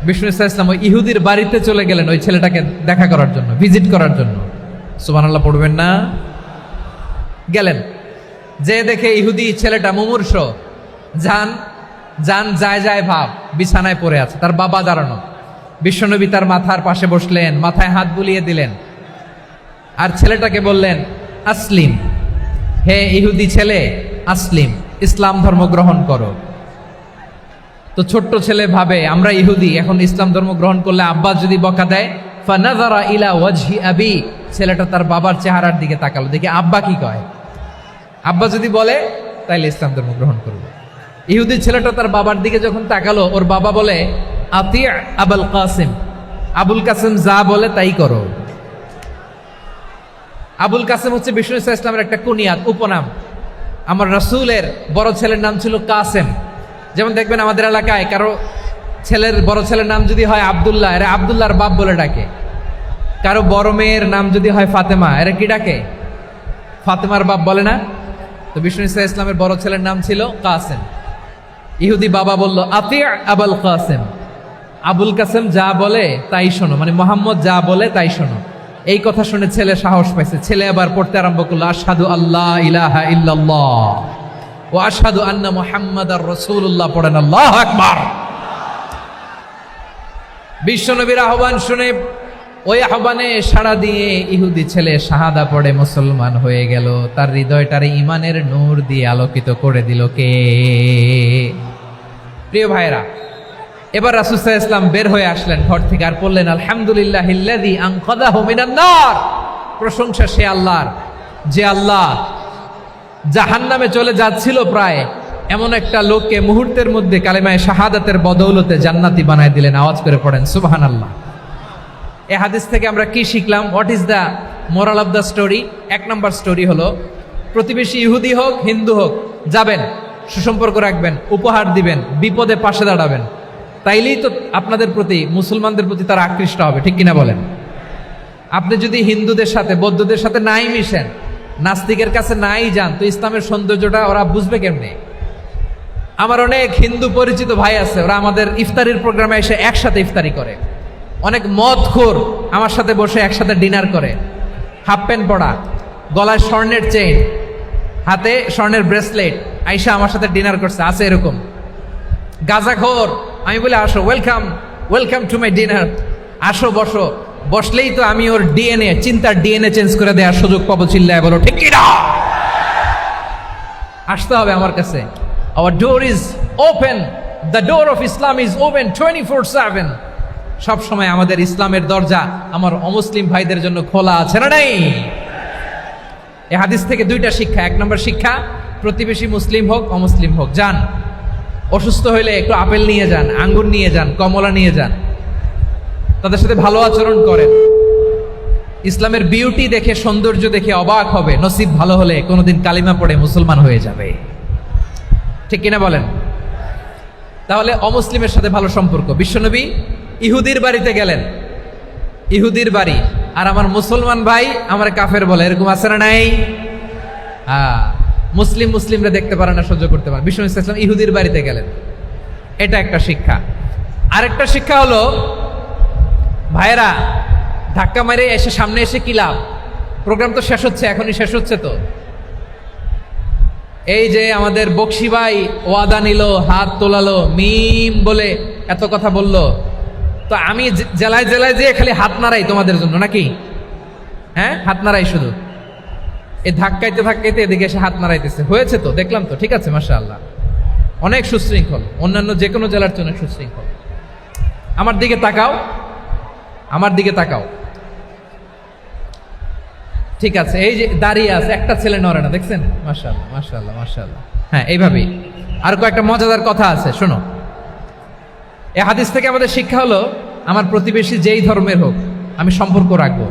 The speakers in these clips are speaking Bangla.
বিষ্ণু ইসলাম ওই ইহুদির বাড়িতে চলে গেলেন ওই ছেলেটাকে দেখা করার জন্য, ভিজিট করার জন্য। সুবহানাল্লাহ পড়বেন না? গেলেন, যে দেখে ইহুদি ছেলেটা মুমূর্ষ, যান যান যায় যায় ভাব, বিছানায় পড়ে আছে, তার বাবা দাঁড়ানো। বিশ্বনবী তার মাথার পাশে বসলেন, মাথায় হাত বুলিয়ে দিলেন, আর ছেলেটাকে বললেন আসলিম, হে ইহুদি ছেলে আসলিম, ইসলাম ধর্ম গ্রহণ করো। তো ছোট্ট ছেলে ভাবে আমরা ইহুদি, এখন ইসলাম ধর্ম গ্রহণ করলে আব্বা যদি বকা দেয়। ফানাযারা ইলা ওয়াজহি আবি, ছেলেটা তার বাবার চেহারার দিকে তাকালো, দেখি আব্বা কি কয়। আব্বা যদি বলে তাইলে ইসলাম ধর্ম গ্রহণ করবে। ইহুদি ছেলেটা তার বাবার দিকে যখন তাকালো, ওর বাবা বলে আতি আবুল কাসিম, আবুল কাসিম যা বলে তাই করো। আবুল কাসিম হচ্ছে বিষ্ণু ইসলামের একটা কুনিয়াত, উপনাম। আমার রাসূলের বড় ছেলের নাম ছিল কাসেম। যেমন দেখবেন আমাদের এলাকায় কারো ছেলের বড় ছেলের নাম যদি হয় আব্দুল্লাহ, এরা আব্দুল্লাহর বাপ বলে ডাকে। কারো বড় মেয়ের নাম যদি হয় ফাতেমা, এরা কি ডাকে? ফাতেমার বাপ বলে না? তো বিষ্ণু ইসলামের বড় ছেলের নাম ছিল কাসেম। ইহুদি বাবা বলল আতি আবুল কাসেম, আবুল কাসেম যা বলে তাই শোনো, মানে মোহাম্মদ যা বলে তাই শোনো। এই কথা শুনে ছেলে সাহস পাইছে, ছেলে আবার পড়তে আরম্ভ করলো আশহাদু আল্লাহ ইলাহা ইল্লাল্লাহ ওয়া আশহাদু আন্না মুহাম্মাদার রাসূলুল্লাহ, পড়েন আল্লাহু আকবার। বিশ্বনবীর আহ্বান শুনে ওই আহ্বানে সাড়া দিয়ে ইহুদি ছেলে শাহাদা পড়ে মুসলমান হয়ে গেল। তার হৃদয়টারে ঈমানের নূর দিয়ে আলোকিত করে দিল কে? প্রিয় ভাইরা, এবার রাসূল সাল্লাল্লাহু আলাইহি ওয়াসাল্লাম বের হয়ে আসলেন ঘর থেকে, আর বললেন আলহামদুলিল্লাহিল্লাযী আনকাযাহু মিনান নার, প্রশংসা সে আল্লাহর যে আল্লাহ জাহান্নামে চলে যাচ্ছিল প্রায় এমন একটা লোককে মুহূর্তের মধ্যে কালেমায়ে শাহাদাতের বদৌলতে জান্নাতি বানায় দিলেন। আওয়াজ করে পড়েন সুবহানাল্লাহ। এই হাদিস থেকে আমরা কি শিখলাম? What is the moral of the story? এক নম্বর স্টোরি হলো, প্রতিবেশী ইহুদি হোক হিন্দু হোক, যাবেন, সুসম্পর্ক রাখবেন, উপহার দিবেন, বিপদে পাশে দাঁড়াবেন, তাইলেই তো আপনাদের প্রতি, মুসলমানদের প্রতি তারা আকৃষ্ট হবে, ঠিক কিনা বলেন? আপনি যদি হিন্দুদের সাথে বৌদ্ধদের সাথে নাই মিশেন, নাস্তিকের কাছে নাই যান, তো ইসলামের সৌন্দর্যটা ওরা বুঝবে কেমনে? আমার অনেক হিন্দু পরিচিত ভাই আছে, ওরা আমাদের ইফতারির প্রোগ্রামে এসে একসাথে ইফতারি করে। অনেক মদখোর আমার সাথে বসে একসাথে ডিনার করে, হাফ প্যান্ট পরা, গলায় স্বর্ণের চেইন, হাতে স্বর্ণের ব্রেসলেট, আইসা আমার সাথে ডিনার করছে, আছে এরকম। গাঁজাখোর, আমি বলি আসো, welcome welcome to my dinner, আসো বসো। বসলেই তো আমি ওর ডিএনএ, চিন্তার ডিএনএ চেঞ্জ করে দেওয়ার সুযোগ পাবো, চিল্লায় বলো ঠিক কি না? আসতে হবে আমার কাছে। Our door is open, the door of Islam is open 24/7। সব সময় আমাদের ইসলামের দরজা আমার অমুসলিম ভাইদের জন্য খোলা আছে না নাই? এই হাদিস থেকে দুইটা শিক্ষা। এক নম্বর শিক্ষা, প্রতিবেশী মুসলিম হোক অমুসলিম হোক, যান, অসুস্থ হইলে একটু আপেল নিয়ে যান, আঙ্গুর নিয়ে যান, কমলা নিয়ে যান, তাদের সাথে ভালো আচরণ করেন। ইসলামের বিউটি দেখে, সৌন্দর্য দেখে অবাক হবে, নসিব ভালো হলে কোনোদিন কালিমা পড়ে মুসলমান হয়ে যাবে, ঠিক কিনা বলেন? তাহলে অমুসলিমের সাথে ভালো সম্পর্ক। বিশ্বনবী ইহুদির বাড়িতে গেলেন, ইহুদির বাড়ি, আর আমার মুসলমান ভাই আমার কাফের বলে, এরকম আছে না নাই? মুসলিম মুসলিমরা দেখতে পারে না, সহ্য করতে পারে। বিশ্বনবী সাল্লাল্লাহু আলাইহি ওয়াসাল্লাম ইহুদির বাড়িতে গেলেন, এটা একটা শিক্ষা। আরেকটা শিক্ষা হলো, ভাইরা ধাক্কা মারে এসে সামনে এসে কি লাভ? প্রোগ্রাম তো শেষ হচ্ছে, এখনই শেষ হচ্ছে। তো এই যে আমাদের বকশি ভাই ওয়াদা নিল, হাত তোলালো, মিম বলে এত কথা বললো, তো আমি জেলায় জেলায় যেয়ে খালি হাত নাড়াই তোমাদের জন্য নাকি? হ্যাঁ, হাত নাড়াই শুধু। এই ধাক্কাইতে ধাক্কাইতে এদিকে এসে হাত নাড়াইতেছে, হয়েছে তো, দেখলাম তো, ঠিক আছে, মাশাআল্লাহ, অনেক সুশৃঙ্খল, অন্যান্য যে কোনো জেলার চেয়ে অনেক সুশৃঙ্খল। আমার দিকে তাকাও, আমার দিকে তাকাও, ঠিক আছে। এই যে দাঁড়িয়ে আছে, একটা ছেলে নড়ে না, দেখছেন? মাশাআল্লাহ মাশাআল্লাহ মাশাআল্লাহ। হ্যাঁ, এইভাবেই। আর কয়েকটা মজাদার কথা আছে, শোনো। এই হাদিস থেকে আমাদের শিক্ষা হলো, আমার প্রতিবেশী যেই ধর্মের হোক আমি সম্পর্ক রাখবো।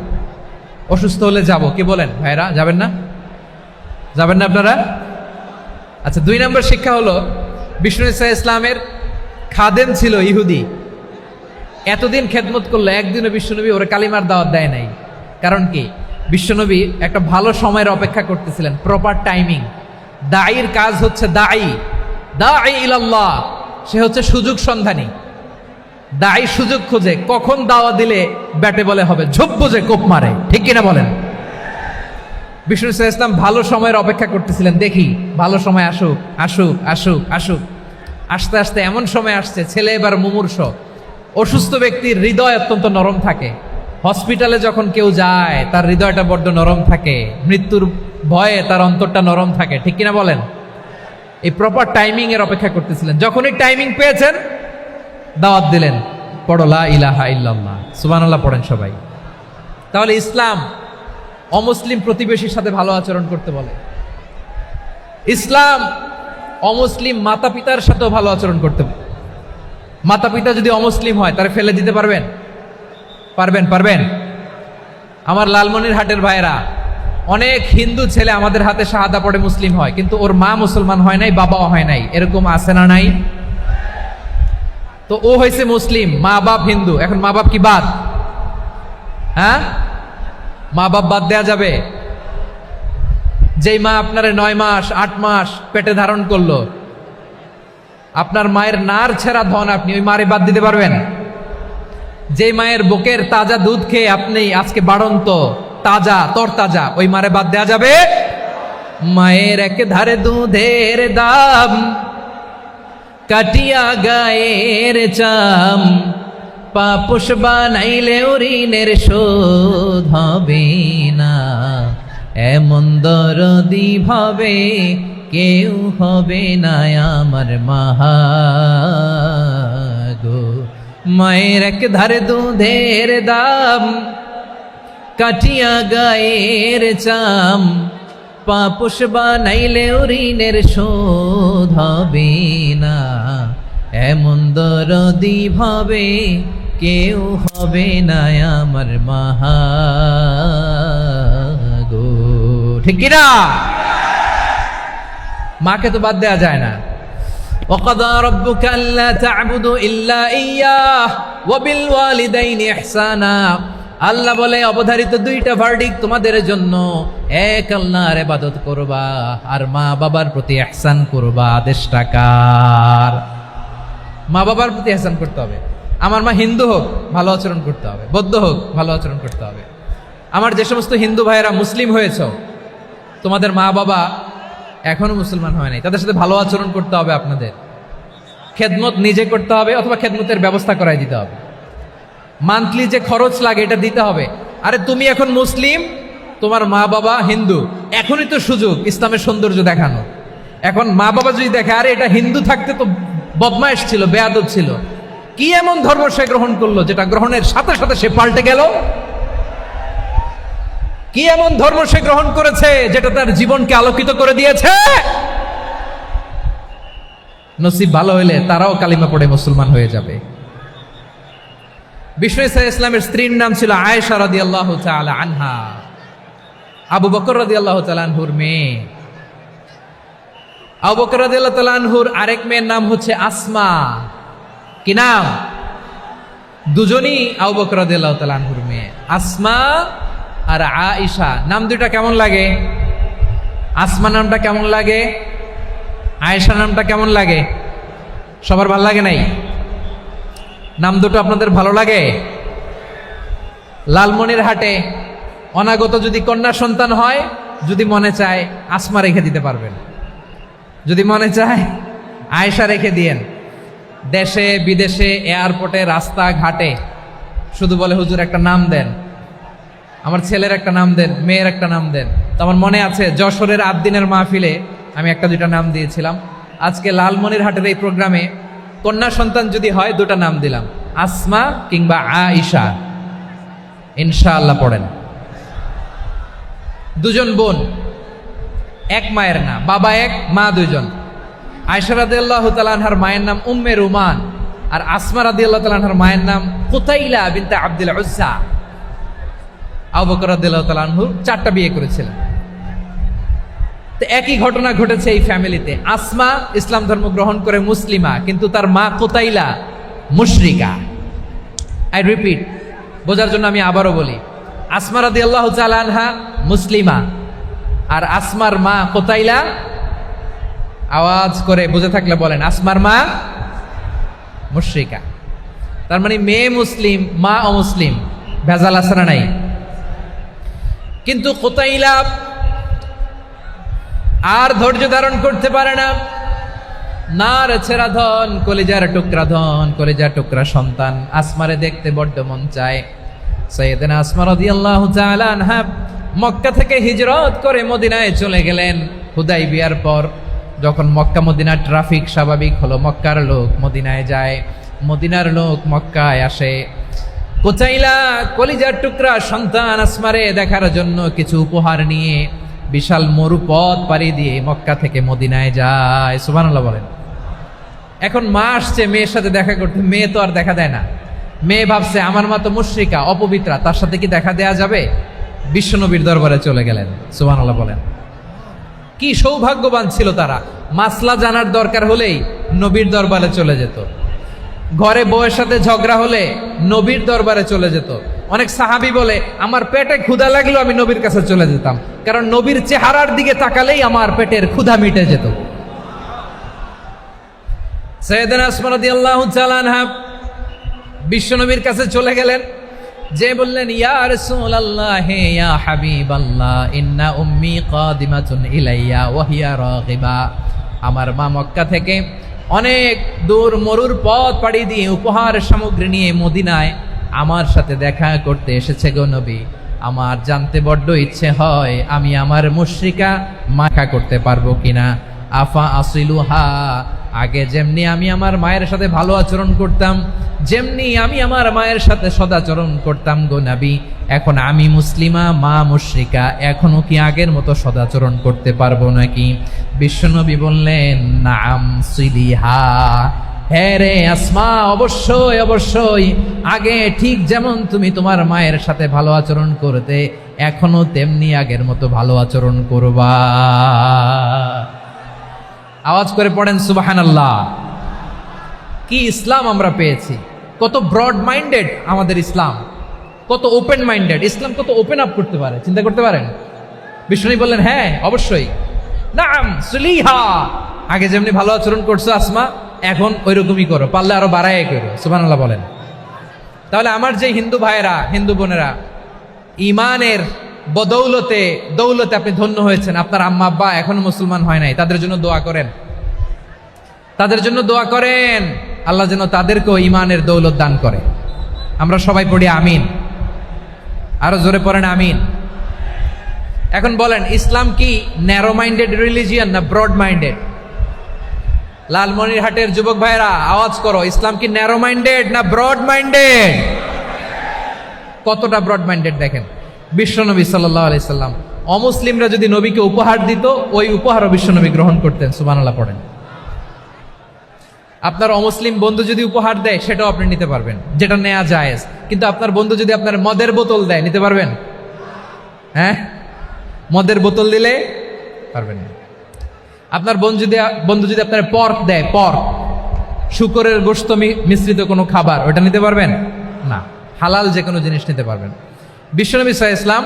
অসুস্থ হলে যাব, কি বলেন ভাইরা? যাবেন না? যাবেন না আপনারা? আচ্ছা, 2 নম্বর শিক্ষা হলো, বিষ্ণু ইসলামের খাদেম ছিল ইহুদি, এতদিন খেদমত করলো, একদিনও বিশ্বনবী ওরা কালিমার দাওয়াত দেয় নাই। কারণ কি? বিশ্বনবী একটা ভালো সময়ের অপেক্ষা করতেছিলেন, প্রপার টাইমিং। দাঈর কাজ হচ্ছে দাঈ ইলাল্লাহ, সে হচ্ছে সুযোগ সন্ধানী। দায়ী সুযোগ খোঁজে, কখন দাওয়া দিলে ব্যাটে বলে হবে, ঝোপ বোঝে কোপ মারে, ঠিক কিনা বলেন? বিষ্ণু ইসলাম ভালো সময়ের অপেক্ষা করতেছিলেন, দেখি ভালো সময় আসুক আসুক আসুক আসুক। আস্তে আস্তে এমন সময় আসছে, ছেলে এবার মুমূর্ষ। অসুস্থ ব্যক্তির হৃদয় অত্যন্ত নরম থাকে। হসপিটালে যখন কেউ যায় তার হৃদয়টা বড্ড নরম থাকে, মৃত্যুর ভয়ে তার অন্তরটা নরম থাকে, ঠিক কিনা বলেন? এই প্রপার টাইমিং এর অপেক্ষা করতেছিলেন। যখনই টাইমিং পেয়েছেন দাওয়াত দিলেন, পড়ো লা ইলাহা ইল্লাল্লাহ, সুবহানাল্লাহ পড়েন সবাই। তাহলে ইসলাম অমুসলিম প্রতিবেশীর সাথে ভালো আচরণ করতে বলে। ইসলাম অমুসলিম মাতা পিতার সাথেও ভালো আচরণ করতে বলে। মাতা পিতা যদি অমুসলিম হয় তারা ফেলে দিতে পারবেন? পারবেন? পারবেন? আমার লালমনিরহাটের ভাইয়েরা, অনেক হিন্দু ছেলে আমাদের হাতে শাহাদা পড়ে মুসলিম হয়, কিন্তু ওর মা মুসলমান হয় নাই, বাবাও হয় নাই, এরকম আছে না নাই? তো ও হয়েছে মুসলিম, মা বাপ হিন্দু, এখন মা বাপ কি বাদ? হ্যাঁ, মা বাপ বাদ দেয়া যাবে? যেই মা আপনারে 9 মাস 8 মাস পেটে ধারণ করলো, আপনার মায়ের নার ছেঁড়া ধন, আপনি ওই মারে বাদ দিতে পারবেন? যে মায়ের বুকের তাজা দুধ খেয়ে আপনি আজকে বাড়ন্ত তাজা তরতাজা, ওই মারে বাদ দেয়া যাবে? মায়ের এক ধারে দুধের দাম, কাটিয়া গায়ের চাম, পাপুষ বানাইলে ঋণের শোধ হবে না, এমন দরদি ভাবে কেউ হবে না আমার মাহা গো। মায়ের এক ধারে দুধের দাম, কাটিয়া গায়ের চাম, পাপুষ বানাইলে ঋণের শোধ হবে না, এমন দরদি ভাবে কেউ হবে না আমার মাহা গো, ঠিক কিনা? মাকে তো বাদ দেয়া যায় না। وَقَضَى رَبُّكَ أَلَّا تَعْبُدُوا إِلَّا إِيَّاهُ وَبِالْوَالِدَيْنِ إِحْسَانًا। আল্লাহ বলে অবধারিত দুইটা ভার্ডিক্ট তোমাদের জন্য, এক আল্লাহর ইবাদত করবা আর মা বাবার প্রতি ইহসান করবা। আদেশটা কার? মা বাবার প্রতি ইহসান করতে হবে। আমার মা হিন্দু হোক ভালো আচরণ করতে হবে, বৌদ্ধ হোক ভালো আচরণ করতে হবে। আমার যে সমস্ত হিন্দু ভাইয়েরা মুসলিম হয়েছ, তোমাদের মা বাবা এখনো মুসলমান হয় নাই, তাদের সাথে ভালো আচরণ করতে হবে। আপনাদের খেদমত নিজে করতে হবে অথবা খেদমতের ব্যবস্থা করাই দিতে হবে। মান্থলি যে খরচ লাগে এটা দিতে হবে। আরে তুমি এখন মুসলিম, তোমার মা বাবা হিন্দু, এখনই তো সুযোগ ইসলামের সৌন্দর্য দেখানো। এখন মা বাবা যদি দেখে আরে এটা হিন্দু থাকতে তো বদমাইশ ছিল, বেয়াদব ছিল, কি এমন ধর্ম সে গ্রহণ করলো যেটা গ্রহণের সাথে সাথে সে পাল্টে গেল? কি এমন ধর্ম সে গ্রহণ করেছে যেটা তার জীবনকে আলোকিত করে দিয়েছে? নসিব ভালো হইলে তারাও কালিমা পড়ে মুসলমান হয়ে যাবে। বিষ্ণু ইসলামের স্ত্রীর নাম ছিল আয়েশা রাদিয়াল্লাহু তাআলা আনহা, আবু বকর রাদিয়াল্লাহু তাআলা আনহুর মেয়ে। আবু বকর রাদিয়াল্লাহু তাআলা আনহুর আরেক মেয়ের নাম হচ্ছে আসমা। কি নাম? দুজনই আবু বকর রাদিয়াল্লাহু তাআলা আনহুর মেয়ে, আসমা আর আয়েশা। নাম দুইটা কেমন লাগে? আসমা নামটা কেমন লাগে? আয়েশা নামটা কেমন লাগে? সবার ভালো লাগে নাই? নাম দুটো আপনাদের ভালো লাগে? লালমনিরহাটে অনাগত যদি কন্যা সন্তান হয়, যদি মনে চায় আসমা রেখে দিতে পারবেন, যদি মনে চায় আয়েশা রেখে দিয়েন। দেশে বিদেশে এয়ারপোর্টে রাস্তাঘাটে শুধু বলে হুজুর একটা নাম দেন, আমার ছেলের একটা নাম দেন, মেয়ের একটা নাম দেন। তো আমার মনে আছে যশোরের 8 দিনের মাহফিলে আমি একটা দুইটা নাম দিয়েছিলাম। আজকে লালমনিরহাটের এই প্রোগ্রামে কন্যা সন্তান যদি হয় দুটা নাম দিলাম, আসমা কিংবা আয়েশা। ইনশাআল্লাহ পড়েন। দুজন বোন, এক মায়ের নাম, বাবা এক মা দুইজন। আয়েশা রাদিয়াল্লাহু তাআলা আনহার মায়ের নাম উম্মে রুমান, আর আসমা রাদিয়াল্লাহু তাআলা আনহার মায়ের নাম কুতাইলা বিনতে আব্দুল উজ্জা। আবু বকর রাদিয়াল্লাহু তাআলা আনহু 4টা বিয়ে করেছিলেন। তো একই ঘটনা ঘটেছে এই ফ্যামিলিতে। আসমা ইসলাম ধর্ম গ্রহণ করে মুসলিমা, কিন্তু তার মা কুতাইলা মুশরিকা। আই রিপিট, বোঝার জন্য আমি আবারও বলি, আসমা রাদিয়াল্লাহু তাআলা আনহা মুসলিমা, আর আসমার মা কুতাইলা, আওয়াজ করে বুঝে থাকলে বলেন, আসমার মা মুশরিকা। তার মানে মেয়ে মুসলিম, মা অমুসলিম, ভেজাল আছে না নাই? কিন্তু কুতাইলা আর ধৈর্য ধারণ করতে পারে না। নার ছেড়া ধন, কলিজার টুকরা ধন, কলিজার টুকরা সন্তান আসমারে দেখতে বড্ড মন চায়। সাইয়েদনা আসমা রাদিয়াল্লাহু তাআলা আনহা মক্কা থেকে হিজরত করে মদিনায় চলে গেলেন হুদাইবিয়ার পর। যখন মক্কা মদিনা ট্রাফিক স্বাভাবিক হলো, মক্কার লোক মদিনায় যায়, মদিনার লোক মক্কায় আসে। কুচাইলা কলিজার টুকরা সন্তান আসমারে দেখার জন্য কিছু উপহার নিয়ে বিশাল মরুপথ পাড়ি দিয়ে মক্কা থেকে মদিনায় যায়। সুবহানাল্লাহ বলেন। এখন মা আসছে মেয়ের সাথে দেখা করতে, মেয়ে তো আর দেখা দেয় না। মেয়ে ভাবছে আমার মা তো মুশরিকা, অপবিত্রা, তার সাথে কি দেখা দেয়া যাবে? বিশ্বনবীর দরবারে চলে গেলেন। সুবহানাল্লাহ বলেন। কি সৌভাগ্যবান ছিল তারা, মাসলা জানার দরকার হলেই নবীর দরবারে চলে যেত। ঘরে বউয়ের সাথে ঝগড়া হলে নবীর দরবারে চলে যেত। অনেক সাহাবী বলে আমার পেটে ক্ষুধা লাগলো আমি নবীর কাছে চলে যেতাম, কারণ নবীর চেহারার দিকে তাকালেই আমার পেটের ক্ষুধা মিটে যেত। সাইয়েদনা আসমা রাদিয়াল্লাহু তাআলা আনহা বিশ্বনবীর কাছে চলে গেলেন, যে বললেন ইয়া রাসূলুল্লাহ ইয়া হাবিবাল্লাহ ইন্না উম্মি কাদিমাতুন ইলাইয়া ওয়া হিয়া রাগিবা। আমার মা মক্কা থেকে অনেক দূর মরুর পথ পাড়ি দিয়ে উপহার সামগ্রী নিয়ে মদিনায় আমার সাথে দেখা করতে এসেছে গো নবী। আমার জানতে বড্ড ইচ্ছে হয় আমি আমার মুশরিকা মাখা করতে পারবো কিনা। আফা আসিলুহা, আগে যেমনি আমি আমার মায়ের সাথে ভালো আচরণ করতাম, যেমনি আমি আমার মায়ের সাথে সদাচরণ করতাম গো নবী, এখন আমি মুসলিমা, মা মুশরিকা, এখনো কি আগের মতো সদাচরণ করতে পারবো নাকি? বিশ্বনবী বললেন নাম সিলিহা, হ্যাঁ রে আসমা, অবশ্যই অবশ্যই, আগে ঠিক যেমন তুমি তোমার মায়ের সাথে ভালো আচরণ করতে, এখনো তেমনি আগের মতো ভালো আচরণ করবা। আওয়াজ করে পড়েন সুবহানাল্লাহ। কি ইসলাম আমরা পেয়েছি! কত ব্রড মাইন্ডেড আমাদের ইসলাম, কত ওপেন মাইন্ডেড ইসলাম, কত ওপেন আপ করতে পারে, চিন্তা করতে পারেন? বিষ্ণু বললেন হ্যাঁ অবশ্যই, নাম সুলিহা, আগে যেমনি ভালো আচরণ করছো আসমা, এখন ওই রকমই করো, পারলে আরো বাড়ায় করো। সুবহানাল্লাহ বলেন। তাহলে আমার যে হিন্দু ভাইয়েরা, হিন্দু বোনেরা, ইমানের বদৌলতে দৌলতে আপনি ধন্য হয়েছেন, আপনার আম্মা আব্বা এখনো মুসলমান হয় নাই, তাদের জন্য দোয়া করেন, তাদের জন্য দোয়া করেন, আল্লাহ যেন তাদেরকেও ইমানের দৌলত দান করে। আমরা সবাই পড়ি আমিন, আরো জোরে পড়েন আমিন। এখন বলেন ইসলাম কি ন্যারো মাইন্ডেড রিলিজিয়ান না ব্রড মাইন্ডেড? লালমনিরহাটের যুবক ভাইরা আওয়াজ করো, ইসলাম কি ন্যারো মাইন্ডেড না ব্রড মাইন্ডেড? কতটা ব্রড মাইন্ডেড দেখেন। বিশ্বনবী সাল্লাল্লাহু আলাইহি সাল্লাম অমুসলিমরা যদি নবীকে উপহার দিত, ওই উপহারও বিশ্বনবী গ্রহণ করতেন। সুবহানাল্লাহ পড়েন। আপনার অমুসলিম বন্ধু যদি উপহার দেয় সেটাও আপনি নিতে পারবেন, যেটা নেওয়া জায়েজ। কিন্তু আপনার বন্ধু যদি আপনার মদের বোতল দেয়, নিতে পারবেন? হ্যাঁ, মদের বোতল দিলে পারবেন না। আপনার বন্ধু যদি আপনার পর্ক দেয়, পর্ক, শুকরের গোশত মিশ্রিত কোনো খাবার, ওটা নিতে পারবেন না। হালাল যে কোনো জিনিস নিতে পারবেন। বিশ্বনবী সাল্লাল্লাহু আলাইহি ওয়াসাল্লাম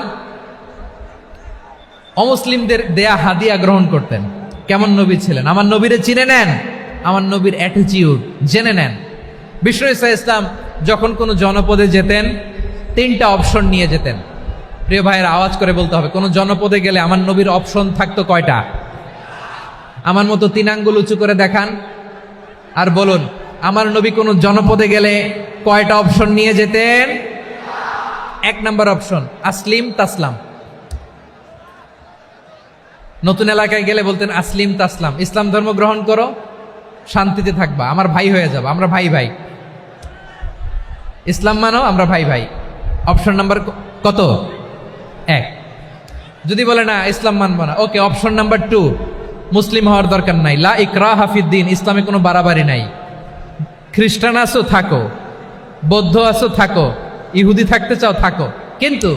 অমুসলিমদের দেয়া হাদিয়া গ্রহণ করতেন। কেমন নবী ছিলেন! আমার নবীরে চিনে নেন, আমার নবীর অ্যাটিটিউড জেনে নেন। বিশ্বনবী সাল্লাল্লাহু আলাইহি ওয়াসাল্লাম যখন কোনো জনপদে যেতেন, 3টা অপশন নিয়ে যেতেন। প্রিয় ভাইয়েরা আওয়াজ করে বলতে হবে, কোন জনপদে গেলে আমার নবীর অপশন থাকতো কয়টা? আমার মতো 3 আঙ্গুল উঁচু করে দেখান আর বলুন, আমার নবী কোন জনপদে গেলে কয়টা অপশন নিয়ে যেতেন? 1 নম্বর অপশন আসলিম তাসলাম। নতুন এলাকায় গেলে বলতেন আসলিম তাসলাম, ইসলাম ধর্ম গ্রহণ করো, শান্তিতে থাকবা, আমার ভাই হয়ে যাবো, আমরা ভাই ভাই, ইসলাম মানো, আমরা ভাই ভাই। অপশন নাম্বার কত? 1। যদি বলে না ইসলাম মানবো না, ওকে, অপশন নাম্বার 2, মুসলিম হওয়ার দরকার নাই, লা ইকরাহা ফিদ্দিন, ইসলামে কোনো বাড়াবাড়ি নাই। খ্রিস্টান আছো থাকো, বৌদ্ধ আছো থাকো, ইহুদি থাকতে চাও থাকো, কিন্তু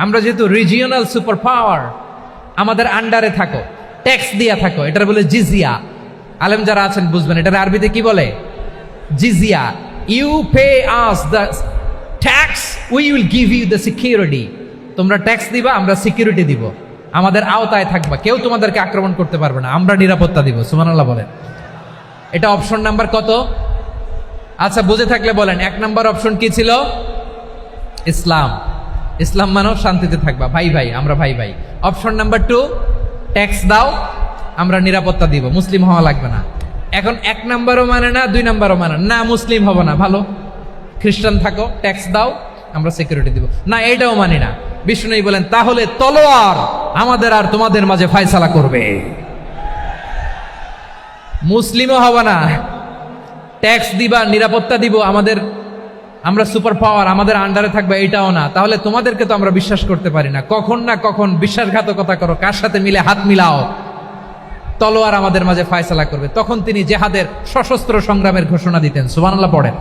আমরা যেহেতু রিজিওনাল সুপার পাওয়ার, আমাদের আন্ডারে থাকো, ট্যাক্স দিয়া থাকো, এটার বলে জিজিয়া। আলেম যারা আছেন বুঝবেন, এটার আরবিতে কি বলে? জিজিয়া। You pay us the tax, we will give you the security. তোমরা ট্যাক্স দিবা, আমরা সিকিউরিটি দিব, আমাদের আওতায় থাকবা, কেউ তোমাদেরকে আক্রমণ করতে পারবে না, আমরা নিরাপত্তা দিব। সুবহানাল্লাহ বলেন। এটা অপশন নাম্বার কত? আচ্ছা, বুঝে থাকলে বলেন 1 নম্বর অপশন কি ছিল? ইসলাম। ইসলাম মানেও শান্তিতে থাকবা, ভাই ভাই, আমরা ভাই ভাই। অপশন নাম্বার 2, ট্যাক্স দাও, আমরা নিরাপত্তা দিব, মুসলিম হওয়া লাগবে না। এখন 1 নম্বরও মানে না, 2 নম্বরও মানে না, মুসলিম হব না, ভালো খ্রিস্টান থাকো, ট্যাক্স দাও, আমরা সিকিউরিটি দিব না, এইটাও মানি না। বিষ্ণু বলেন তাহলে তলোয়ার আমাদের আর তোমাদের মাঝে ফয়সালা করবে। মুসলিমও হব না, ট্যাক্স দিবা, নিরাপত্তা দিব, আমরা সুপার পাওয়ার, আমাদের আন্ডারে থাকবে, এটাও না। তাহলে তোমাদেরকে তো আমরা বিশ্বাস করতে পারি না, কখন না কখন বিশ্বাসঘাতকতা করো, কার সাথে মিলে হাত মিলাও, তলোয়ার আমাদের মাঝে ফয়সালা করবে। তখন তিনি জেহাদের সশস্ত্র সংগ্রামের ঘোষণা দিতেন। সুবহানাল্লাহ পড়েন।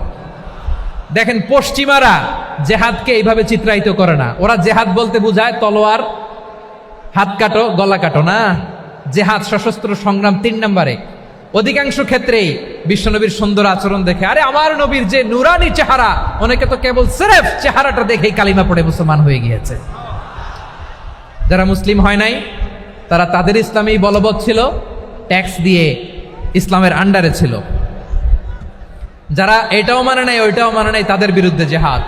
দেখেন, পশ্চিমারা জেহাদকে এইভাবে চিত্রায়িত করে না। ওরা জেহাদ বলতে বোঝায় তলোয়ার, হাত কাটো, গলা কাটো না। জেহাদ সশস্ত্র সংগ্রাম 3 নম্বরে। অধিকাংশ ক্ষেত্রেই বিশ্বনবীর সুন্দর আচরণ দেখে, আরে আমার নবীর যে নুরানি চেহারা, অনেকে তো কেবল সিরেফ চেহারাটা দেখেই কালিমা পড়ে মুসলমান হয়ে গিয়েছে। যারা মুসলিম হয় নাই তারা তাদের ইসলামেই বলবৎ ছিল, ট্যাক্স দিয়ে ইসলামের আন্ডারে ছিল। যারা এটাও মানে নাই ওইটাও মানে নাই, তাদের বিরুদ্ধে জেহাদ।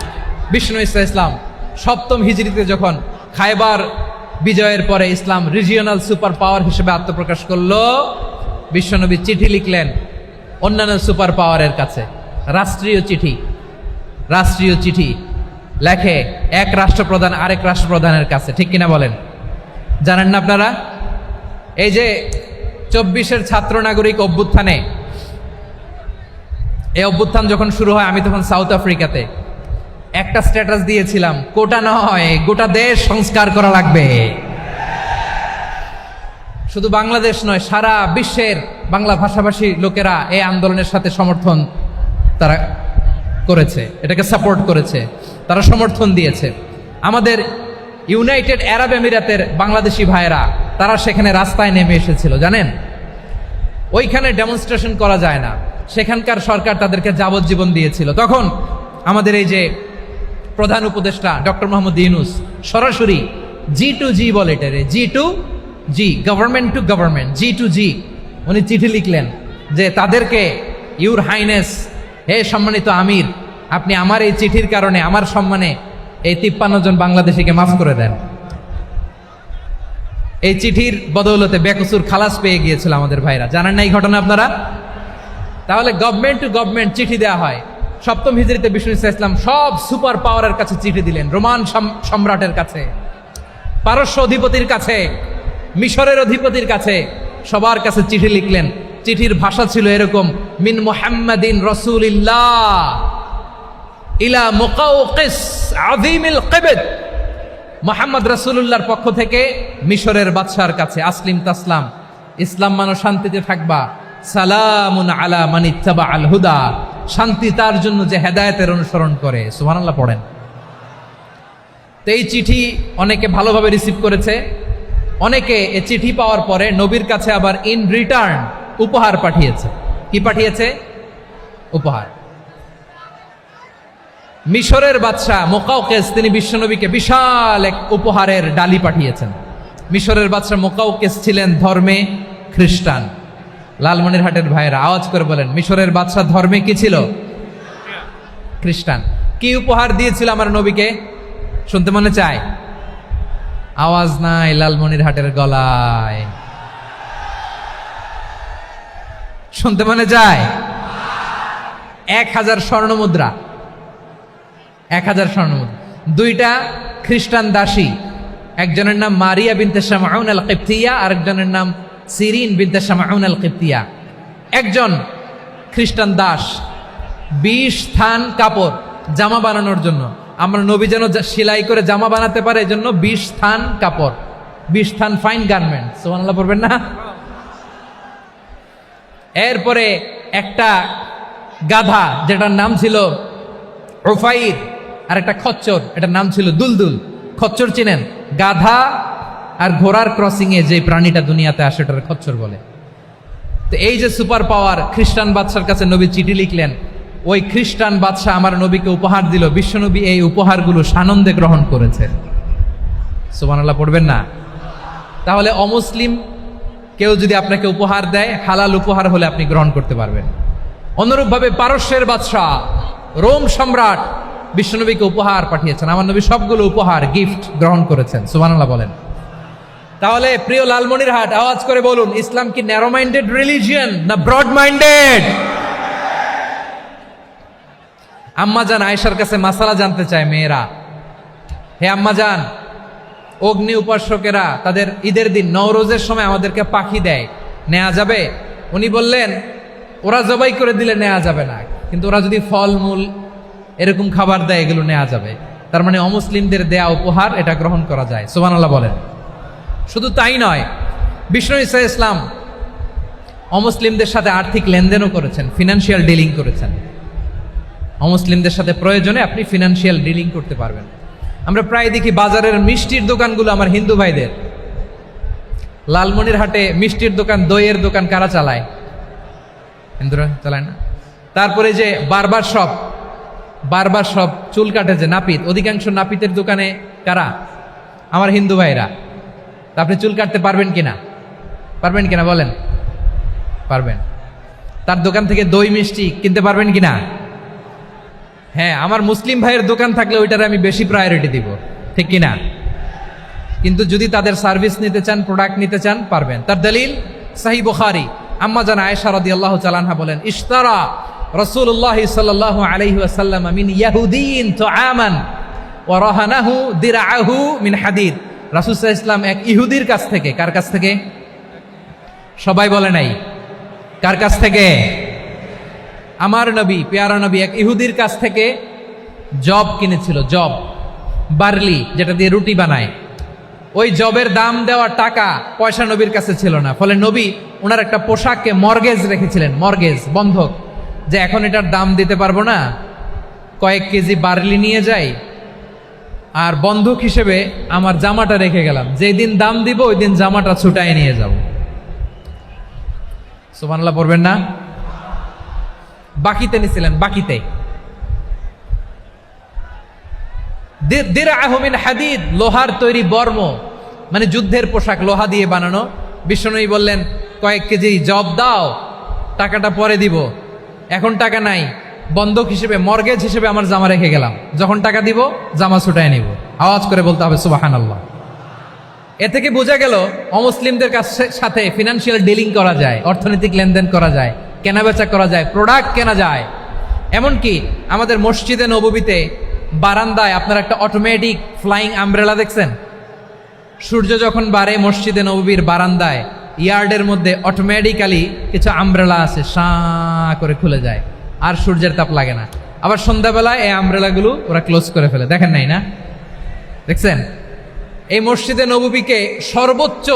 বিষ্ণু ইসলাম 7ম হিজরিতে যখন খায়বার বিজয়ের পরে ইসলাম রিজিওনাল সুপার পাওয়ার হিসেবে আত্মপ্রকাশ করলো, বিশ্বনবী চিঠি লিখলেন অন্যান্য সুপার পাওয়ারের কাছে, রাষ্ট্রীয় চিঠি লেখে এক রাষ্ট্রপ্রধান আরেক রাষ্ট্রপ্রধানের কাছে। ঠিক কিনা বলেন? জানেন না আপনারা? এই যে 24-এর ছাত্র নাগরিক অভ্যুত্থানে, এই অভ্যুত্থান যখন শুরু হয়, আমি তখন সাউথ আফ্রিকাতে, একটা স্ট্যাটাস দিয়েছিলাম, কোটা নয় গোটা দেশ সংস্কার করা লাগবে। শুধু বাংলাদেশ নয়, সারা বিশ্বের বাংলা ভাষাভাষী লোকেরা এই আন্দোলনের সাথে সমর্থন তারা করেছে, এটাকে সাপোর্ট করেছে, তারা সমর্থন দিয়েছে। আমাদের ইউনাইটেড আরব আমিরাতের বাংলাদেশি ভাইয়েরা, তারা সেখানে রাস্তায় নেমে এসেছিল, জানেন? ওইখানে ডেমনস্ট্রেশন করা যায় না, সেখানকার সরকার তাদেরকে যাবজ্জীবন দিয়েছিল। তখন আমাদের এই যে প্রধান উপদেষ্টা ডক্টর মোহাম্মদ ইউনূস সরাসরি G2G বলে, এটারে G2G, government to government, G2G, উনি চিঠি লিখলেন যে তাদেরকে, ইউর হাইনেস, হে সম্মানিত আমির, আপনি আমার এই চিঠির কারণে আমার সম্মানে এই 53 জন বাংলাদেশিকে মাফ করে দেন। এই চিঠির বদৌলতে বেকসুর খালাস পেয়ে গিয়েছিল আমাদের ভাইরা। জানেন না এই ঘটনা আপনারা? তাহলে গভর্নমেন্ট টু গভর্নমেন্ট চিঠি দেওয়া হয়। 7ম হিজরিতে বিষ্ণু ইসলাম সব সুপার পাওয়ারের কাছে চিঠি দিলেন, রোমান সম্রাটের কাছে, পারস্য অধিপতির কাছে, মিশরের অধিপতির কাছে, সবার কাছে চিঠি লিখলেন। চিঠির ভাষা ছিল এরকম, মিন মুহাম্মাদিন রাসূলিল্লাহ ইলা মুকাওকিস আযীমিল কিবত, মুহাম্মদ রাসূলুল্লাহর পক্ষ থেকে মিশরের বাদশার কাছে, আসলিম তাসলাম, ইসলাম মানো শান্তিতে থাকবা, সালামুন আলা মান ইত্তাবাআল হুদা, শান্তি তার জন্য যে হেদায়েতের অনুসরণ করে। সুবহানাল্লাহ পড়েন। তো এই চিঠি অনেকে ভালোভাবে রিসিভ করেছে, অনেকে এই চিঠি পাওয়ার পরে নবীর কাছে আবার ইন রিটার্ন উপহার পাঠিয়েছে। কি পাঠিয়েছে? উপহার। মিশরের বাদশা মুকাওকিস, তিনি বিশ্বনবীকে বিশাল এক উপহারের ডালি পাঠিয়েছেন। মিশরের বাদশা মুকাওকিস ছিলেন ধর্মে খ্রিস্টান। লালমনিরহাটের ভাইয়েরা আওয়াজ করে বলেন, মিশরের বাদশা ধর্মে কি ছিল? খ্রিস্টান। কি উপহার দিয়েছিল আমার নবীকে? শুনতে মনে চায়? আওয়াজ নাই লালমনিরহাটের গলায়, শুনতে মনে যায়? 1000 স্বর্ণমুদ্রা, 1000 স্বর্ণমুদ্রা। 2টা খ্রিস্টান দাসী, একজনের নাম মারিয়া বিনতে শামউন আল কিবতিয়া, আরেকজনের নাম সিরিন বিনতে শামউন আল কিবতিয়া। একজন খ্রিস্টান দাস 20 থান কাপড় জামা বানানোর জন্য, আমরা নবী যেন সেলাই করে জামা বানাতে পারে, এজন্য 20 থান কাপড়, 20 থান ফাইন গার্মেন্ট। সুবহানাল্লাহ পড়বেন না? এরপরে একটা গাধা, যেটার নাম ছিল উফাইর, আর একটা খচ্চর, এটার নাম ছিল দুলদুল। খচ্চর চিনেন? গাধা আর ঘোড়ার ক্রসিং এ যে প্রাণীটা দুনিয়াতে আসে, ওটার খচ্চর বলে। তো এই যে সুপার পাওয়ার খ্রিস্টান বাদশার কাছে নবী চিঠি লিখলেন, ওই খ্রিস্টান বাদশাহ আমার নবীকে উপহার দিল। বিশ্বনবী এই উপহারগুলো সানন্দে গ্রহণ করেছে। সুবহানাল্লাহ পড়বেন না? তাহলে অমুসলিম কেউ যদি আপনাকে উপহার দেয়, হালাল উপহার হলে আপনি গ্রহণ করতে পারবেন। অনুরূপভাবে পারস্যের বাদশাহ রোম সম্রাট বিশ্বনবীকে উপহার পাঠিয়েছেন। আমার নবী সবগুলো উপহার গিফট গ্রহণ করেছেন। সুবহানাল্লাহ বলেন। তাহলে প্রিয় লালমনিরহাট, আওয়াজ করে বলুন, ইসলাম কি ন্যারো মাইন্ডেড রিলিজিয়ন না ব্রড মাইন্ডেড? আম্মাজান আয়েশার কাছে মাসালা জানতে চায় মেয়েরা, হে আম্মাজান, অগ্নি উপাসকেরা তাদের ঈদের দিন নওরোজের সময় আমাদেরকে পাখি দেয়, নেওয়া যাবে? উনি বললেন, ওরা জবাই করে দিলে নেওয়া যাবে না, কিন্তু ওরা যদি ফলমূল এরকম খাবার দেয় এগুলো নেওয়া যাবে। তার মানে অমুসলিমদের দেয়া উপহার এটা গ্রহণ করা যায়। সুবহানাল্লাহ বলেন। শুধু তাই নয়, বিষ্ণু ঈসা ইসলাম অমুসলিমদের সাথে আর্থিক লেনদেনও করেছেন, ফিনান্সিয়াল ডিলিং করেছেন। অমুসলিমদের সাথে প্রয়োজনে আপনি ফিনান্সিয়াল ডিলিং করতে পারবেন। আমরা প্রায় দেখি বাজারের মিষ্টির দোকানগুলো আমার হিন্দু ভাইদের। লালমনিরহাটে মিষ্টির দোকান, দইয়ের দোকান কারা চালায়? হিন্দুরা চালায় না? তারপরে যে বারবার শপ, চুল কাটে যে নাপিত, অধিকাংশ নাপিতের দোকানে কারা? আমার হিন্দু ভাইরা। তা আপনি চুল কাটতে পারবেন কিনা? পারবেন কিনা বলেন? পারবেন। তার দোকান থেকে দই মিষ্টি কিনতে পারবেন কিনা? হ্যাঁ, আমার মুসলিম ভাইয়ের দোকান থাকলে ওইটারে আমি বেশি প্রায়োরিটি দিব, ঠিক কিনা? কিন্তু যদি তাদের সার্ভিস নিতে চান, প্রোডাক্ট নিতে চান, পারবেন। তার দলিল সহিহ বুখারী, আম্মা জান আয়েশা রাদিয়াল্লাহু তাআলা আনহা বলেন, ইশতারা রাসূলুল্লাহ সাল্লাল্লাহু আলাইহি ওয়াসাল্লাম মিন ইয়াহুদিয়িন তুআমান ওয়া রাহানাহু দিরআহু মিন হাদিদ। রাসূল সাল্লাল্লাহু আলাইহি ওয়াসাল্লাম এক ইহুদির কাছ থেকে, কার কাছ থেকে? সবাই বলে নাই কার কাছ থেকে? আমার নবী, পেয়ারা নবী এক ইহুদির কাছ থেকে জব কিনেছিল, জব, বার্লি, যেটা দিয়ে রুটি বানায়। ওই জবের দাম দেওয়ার টাকা পয়সা নবীর কাছে ছিল না, ফলে নবী ওনার একটা পোশাককে মর্গেজ রেখেছিলেন, মর্গেজ, বন্ধক, যে এখন এটার দাম দিতে পারবো না, কয়েক কেজি বার্লি নিয়ে যাই আর বন্ধক হিসেবে আমার জামাটা রেখে গেলাম, যেই দিন দাম দিব ওই দিন জামাটা ছুটায় নিয়ে যাব। সুবহানাল্লাহ পড়বেন না? বাকিতে নিছিলেন, বাকিতে। দিরআহু মিন হাদিদ, লোহার তৈরি বর্ম, মানে যুদ্ধের পোশাক, লোহা দিয়ে বানানো। বিশ্বনবী বললেন, কয়েক কেজি জব দাও, টাকাটা পরে দিব, এখন টাকা নাই, বন্ধক হিসেবে, মর্গেজ হিসেবে আমার জামা রেখে গেলাম, যখন টাকা দিব জামা ছুটায় নিব। আওয়াজ করে বলতে হবে সুবহানাল্লাহ। এ থেকে বোঝা গেল অমুসলিমদের সাথে ফিনান্সিয়াল ডিলিং করা যায়, অর্থনৈতিক লেনদেন করা যায়, কেনাবেচা করা যায়, প্রোডাক্ট কেনা যায়। এমনকি আমাদের মসজিদে নববীতে বারান্দায় আপনারা একটা অটোমেটিক ফ্লাইং আমব্রেলা দেখছেন? সূর্য যখন বাড়ে মসজিদে নববীর বারান্দায়, ইয়ার্ডের মধ্যে অটোমেটিক্যালি কিছু আমব্রেলা আছে, সাঁ করে খুলে যায়, আর সূর্যের তাপ লাগে না। আবার সন্ধ্যাবেলায় এই আমব্রেলাগুলো ওরা ক্লোজ করে ফেলে, দেখেন নাই না? দেখছেন? এই মসজিদে নববীকে সর্বোচ্চ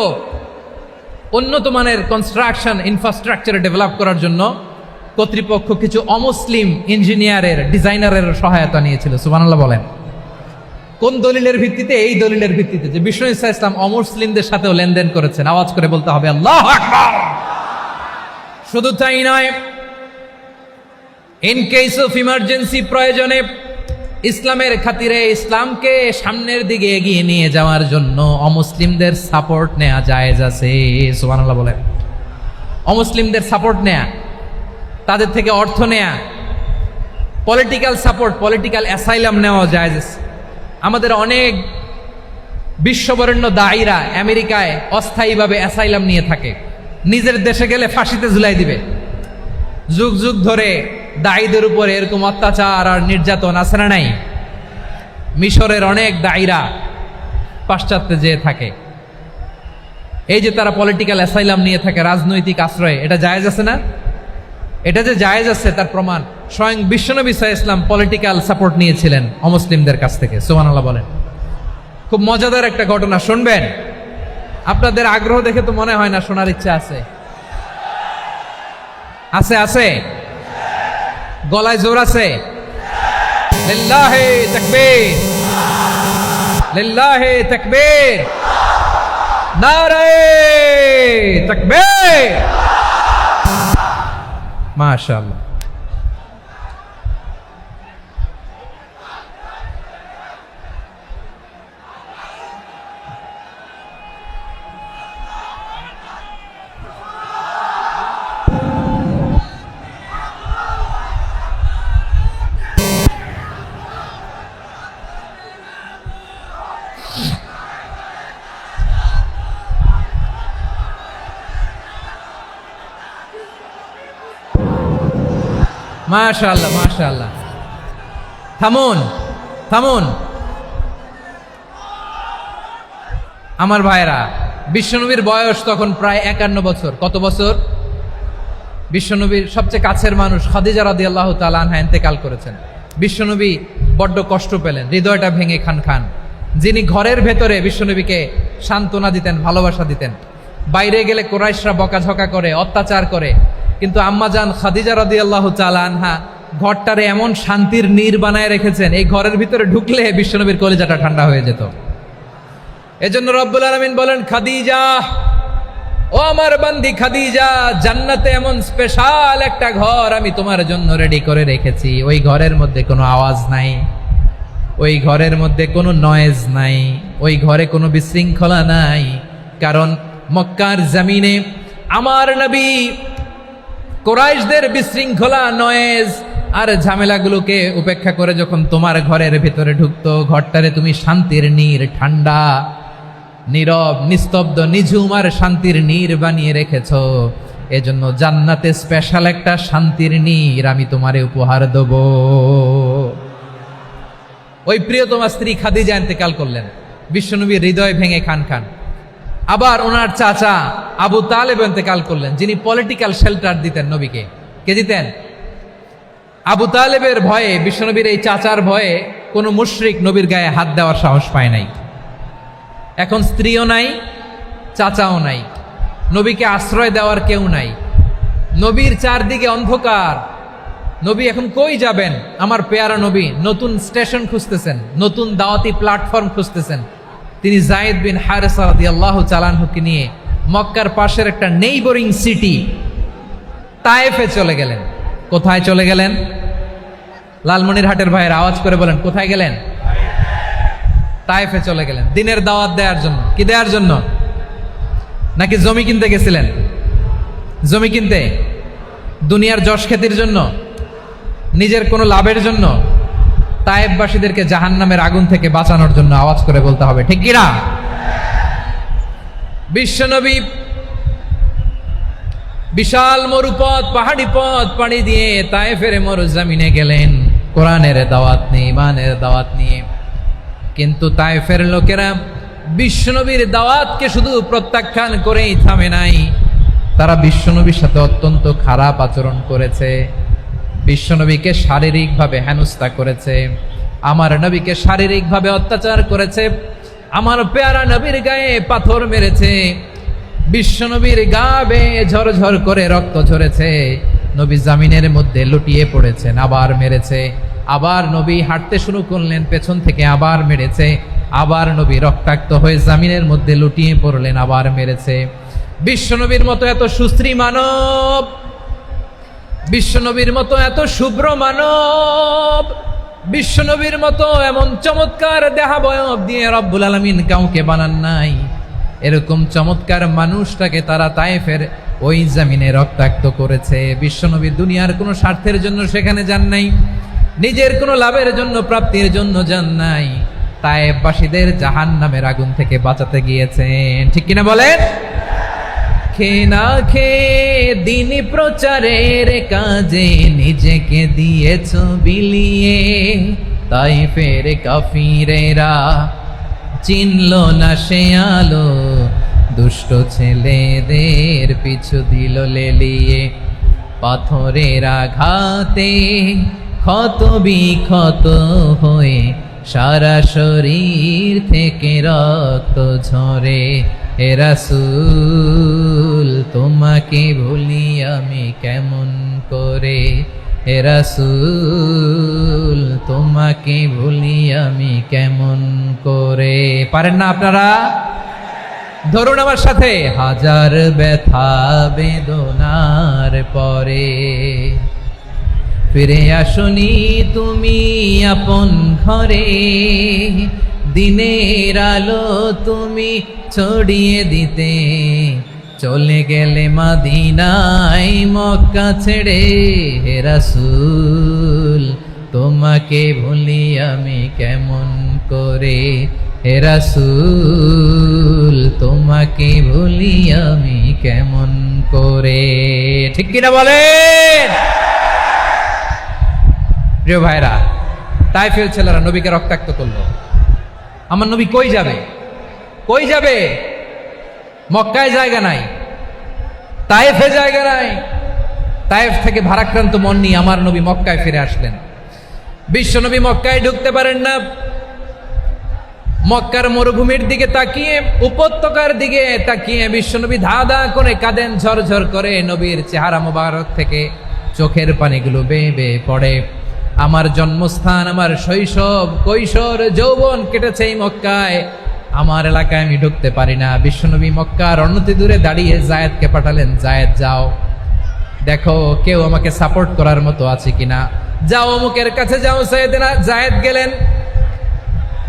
উন্নত মানের কনস্ট্রাকশন ইনফ্রাস্ট্রাকচারে ডেভেলপ করার জন্য কর্তৃপক্ষ কিছু অমুসলিম ইঞ্জিনিয়ারের, ডিজাইনারের সহায়তা নিয়েছিল। সুবহানাল্লাহ বলেন। কোন দলিলের ভিত্তিতে? এই দলিলের ভিত্তিতে যে বিষ্ণু ঈসা ইসলাম অমুসলিমদের সাথেও লেনদেন করেছেন। আওয়াজ করে বলতে হবে আল্লাহু আকবার। শুধু তাই নয়, ইন কেস অফ ইমার্জেন্সি, প্রয়োজনে ইসলামের খাতিরে, ইসলামকে সামনের দিকে এগিয়ে নিয়ে যাওয়ার জন্য অমুসলিমদের সাপোর্ট নেওয়া জায়েজ আছে। সুবহানাল্লাহ বলেন। অমুসলিমদের সাপোর্ট নেয়া, তাদের থেকে অর্থ নেয়া, পলিটিক্যাল সাপোর্ট, পলিটিক্যাল অ্যাসাইলাম নেওয়া জায়েজ আছে। আমাদের অনেক বিশ্ববরেণ্য দায়ীরা আমেরিকায় অস্থায়ীভাবে অ্যাসাইলাম নিয়ে থাকে, নিজের দেশে গেলে ফাঁসিতে ঝুলাই দিবে। যুগ যুগ ধরে দায়ীদের উপরে এরকম অত্যাচার আর নির্যাতন আছে না নাই? মিশরের অনেক দায়ীরা পাশ্চাত্যে যেয়ে থাকে, এই যে তারা পলিটিক্যাল অ্যাসাইলাম নিয়ে থাকে, রাজনৈতিক আশ্রয়, এটা জায়েজ আছে না? এটা যে জায়েজ আছে তার প্রমাণ স্বয়ং বিশ্বনবী সাল্লাল্লাহু আলাইহি ওয়াসাল্লাম পলিটিক্যাল সাপোর্ট নিয়েছিলেন অমুসলিমদের কাছ থেকে। সুবহানাল্লাহ বলেন। খুব মজাদার একটা ঘটনা শুনবেন, আপনাদের আগ্রহ দেখে তো মনে হয় না শোনার ইচ্ছা আছে। আছে আছে, গলায় জোর আছে। লিল্লাহি তাকবীর, লিল্লাহি তাকবীর, নারে তাকবীর। মাশাআল্লাহ। মাশাআল্লাহ মাশাআল্লাহ। থামুন থামুন আমার ভাইরা, বিশ্বনবীর বয়স তখন প্রায় 51 বছর। কত বছর? বিশ্বনবীর সবচেয়ে কাছের মানুষ খাদিজা রাদিয়াল্লাহু তাআলা আনহা ইন্তেকাল করেছেন। বিশ্বনবী বড্ড কষ্ট পেলেন, হৃদয়টা ভেঙে খান খান। যিনি ঘরের ভেতরে বিশ্বনবীকে সান্ত্বনা দিতেন, ভালোবাসা দিতেন, বাইরে গেলে কুরাইশরা বকাঝকা করে, অত্যাচার করে, কিন্তু আম্মাজান খাদিজা রাদিয়াল্লাহু তাআলা আনহা ঘরটারে এমন শান্তির নীড় বানায় রেখেছেন, এই ঘরের ভিতরে ঢুকলে বিশ্বনবীর কলিজাটা ঠান্ডা হয়ে যেত। এজন্য রব্বুল আলামিন বলেন, খাদিজা, ও আমার বান্দি খাদিজা, জান্নাতে এমন স্পেশাল একটা ঘর আমি তোমার জন্য রেডি করে রেখেছি। ওই ঘরের মধ্যে কোনো আওয়াজ নাই, ওই ঘরের মধ্যে কোনো নয়েজ নাই, ওই ঘরে কোনো বিশৃঙ্খলা নাই। কারণ মক্কার জমিনে আমার নবী কুরাইশদের বিশৃঙ্খলা, নয়েজ আর ঝামেলাগুলোকে উপেক্ষা করে যখন তোমার ঘরের ভিতরে ঢুকতো, ঘরটারে তুমি শান্তির নীড়, ঠান্ডা, নীরব, নিস্তব্ধ, নিঝুম আর শান্তির নীড় বানিয়ে রেখেছ। এজন্য জান্নাতে স্পেশাল একটা শান্তির নীড় আমি তোমারে উপহার দেব। ওই প্রিয়তমা স্ত্রী খাদিজা ইন্তেকাল করলেন, বিশ্বনবীর হৃদয় ভেঙে খান খান। আবার ওনার চাচা আবু তালেব ইন্তেকাল করলেন, যিনি পলিটিক্যাল শেল্টার দিতেন নবীকে। কে দিতেন? আবু তালেবের ভয়ে, বিশ্বনবীর এই চাচার ভয়ে কোনো মুশরিক নবীর গায়ে হাত দেওয়ার সাহস পায় নাই। এখন স্ত্রীও নাই, চাচাও নাই, নবীকে আশ্রয় দেওয়ার কেউ নাই, নবীর চারদিকে অন্ধকার। নবী এখন কই যাবেন? আমার পেয়ারা নবী নতুন স্টেশন খুঁজতেছেন, নতুন দাওয়াতি প্ল্যাটফর্ম খুঁজতেছেন। তিনি যায়েদ বিন হারেসা রাদিয়াল্লাহু তাআলা আনহুকে নিয়ে মক্কার পাশের একটা নেইবরিং সিটি তায়েফে চলে গেলেন। কোথায় চলে গেলেন? লালমনিরহাটের ভাইয়ের আওয়াজ করে বলেন, কোথায় গেলেন? তায়েফে চলে গেলেন দিনের দাওয়াত দেওয়ার জন্য। কি দেওয়ার জন্য? নাকি জমি কিনতে গেছিলেন? জমি কিনতে, দুনিয়ার যশ খ্যাতির জন্য, নিজের কোনো লাভের জন্য? তায়েফবাসীদেরকে জাহান্নামের আগুন থেকে বাঁচানোর জন্য। আওয়াজ করে বলতে হবে, ঠিক কিনা? বিশ্বনবী বিশাল মরুপথ, পাহাড়ি পথ পাড়ি দিয়ে তায়েফের মরুজমিনে গেলেন কোরআনের দাওয়াত নিয়ে, ইমানের দাওয়াত নিয়ে। কিন্তু তায়েফের লোকেরা বিশ্বনবীর দাওয়াতকে শুধু প্রত্যাখ্যান করেই থামে নাই, তারা বিশ্বনবীর সাথে অত্যন্ত খারাপ আচরণ করেছে। বিশ্বনবীকে শারীরিকভাবে হেনস্থা করেছে, আমার নবীকে শারীরিকভাবে অত্যাচার করেছে, আমার পেয়ারা নবীর গায়ে পাথর মেরেছে, বিশ্বনবীর গা বেয়ে ঝরঝর করে রক্ত ঝরেছে, নবী জামিনের মধ্যে লুটিয়ে পড়েছেন, আবার মেরেছে, আবার নবী হাঁটতে শুরু করলেন, পেছন থেকে আবার মেরেছে, আবার নবী রক্তাক্ত হয়ে জামিনের মধ্যে লুটিয়ে পড়লেন, আবার মেরেছে। বিশ্বনবীর মতো এত সুশ্রী মানব, বিশ্বনবীর মতো এত শুভ্র মানব, বিশ্বনবীর মতো এমন চমৎকার দেহাবয়ব দিয়ে রব্বুল আলামিন কাউকে বানান নাই। এরকম চমৎকার মানুষটাকে তারা তায়েফের ওই জমিনে রক্তাক্ত করেছে। বিশ্বনবী দুনিয়ার কোনো স্বার্থের জন্য সেখানে যান নাই, নিজের কোনো লাভের জন্য, প্রাপ্তির জন্য যান নাই, তায়েফবাসীদের জাহান্নামের আগুন থেকে বাঁচাতে গিয়েছেন। ঠিক কিনা বলেন? খেয়ে না খেয়ে দিন প্রচারের কাজে নিজেকে দিয়েছ বিলিয়ে, তায়েফের কাফিরেরা চিনল না সে আলো, দুষ্ট ছেলেদের পিছু দিল লেলিয়ে, পাথরের আঘাতে ক্ষত বিক্ষত হয়ে সারা শরীর থেকে রক্ত ঝরে। হে রাসূল তোমাকে ভুলি আমি কেমন করে, হে রাসূল তোমাকে ভুলি আমি কেমন করে। পারেন না আপনারা? ধরুন আমার সাথে, হাজার ব্যথা বেদনার পরে ফিরে আসনি তুমি আপন ঘরে, দিনের আলো তুমি ছড়িয়ে দিতে চলে গেলে মদিনায় মক্কা ছেড়ে। হে রাসূল তোমাকে ভুলি আমি কেমন করে, হে রাসূল তোমাকে ভুলি আমি কেমন করে। ঠিক কিনা বলেন? প্রিয় ভাইরা, তায়েফের ছেলেরা নবীকে রক্তাক্ত করলো। আমার নবী কই যাবে? কই যাবে? মক্কায় জায়গা নাই, তায়েফে জায়গা নাই। তায়েফ থেকে ভারাক্রান্ত মন নিয়ে আমার নবী মক্কায় ফিরে আসলেন। বিশ্ব নবী মক্কায় ঢুকতে পারেন না। মক্কার মরুভূমির দিকে তাকিয়ে, উপত্যকার দিকে তাকিয়ে বিশ্বনবী ধা ধা করে কাঁদেন, ঝরঝর করে। নবীর চেহারা মোবারক থেকে চোখের পানিগুলো বেয়ে বেয়ে পড়ে। আমার জন্মস্থান, আমার শৈশব, কৈশোর, যৌবন কেটেছে এই মক্কায়। আমার এলাকায় আমি ঢুকতে পারি না। বিশ্বনবী মক্কার অনতি দূরে দাঁড়িয়ে জায়েদকে পাঠালেন, জায়েদ যাও দেখো কেউ আমাকে সাপোর্ট করার মতো আছে কিনা, যাও অমুকের কাছে যাও। জায়েদ গেলেন,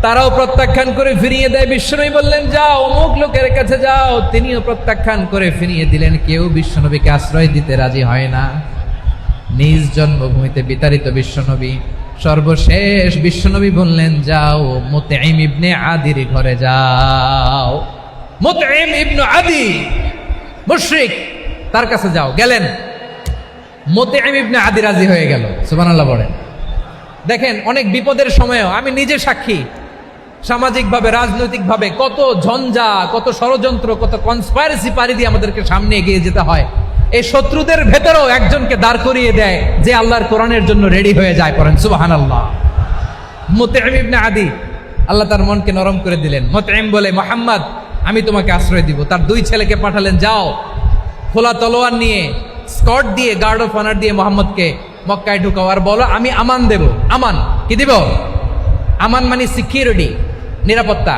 তারাও প্রত্যাখ্যান করে ফিরিয়ে দেয়। বিশ্বনবী বললেন যাও অমুক লোকের কাছে যাও, তিনিও প্রত্যাখ্যান করে ফিরিয়ে দিলেন। কেউ বিশ্বনবীকে আশ্রয় দিতে রাজি হয় না। নিজ জন্মভূমিতে বিতাড়িত বিশ্বনবী, সর্বশেষ বিশ্বনবী বললেন যাও মুতঈম ইবনে আদির ঘরে যাও। মুতঈম ইবনে আদি মুশরিক, তার কাছে যাও। গেলেন, মুতঈম ইবনে আদি রাজি হয়ে গেল। সুবহানাল্লাহ বলেন। দেখেন, অনেক বিপদের সময়ও আমি নিজে সাক্ষী, সামাজিকভাবে রাজনৈতিকভাবে কত ঝঞ্ঝা, কত ষড়যন্ত্র, কত কনস্পাইরেসি পাড়ি দিয়ে আমাদেরকে সামনে এগিয়ে যেতে হয়। এই শত্রুদের ভেতরেও একজনকে দাঁড় করিয়ে দেয় যে আল্লাহর কোরআনের জন্য রেডি হয়ে যায়। পড়েন সুবহানাল্লাহ। মুতঈম ইবনে আদি, আল্লাহ তার মনকে নরম করে দিলেন। মুতঈম বলে, মুহাম্মদ আমি তোমাকে আশ্রয় দিব। তার দুই ছেলেকে পাঠালেন, যাও খোলা তলোয়ার নিয়ে, স্কট দিয়ে, গার্ড অফ অনার দিয়ে মোহাম্মদকে মক্কায় ঢুকাও, আর বলো আমি আমান দেব। আমান কি দিব? আমান মানে সিকিউরিটি, নিরাপত্তা।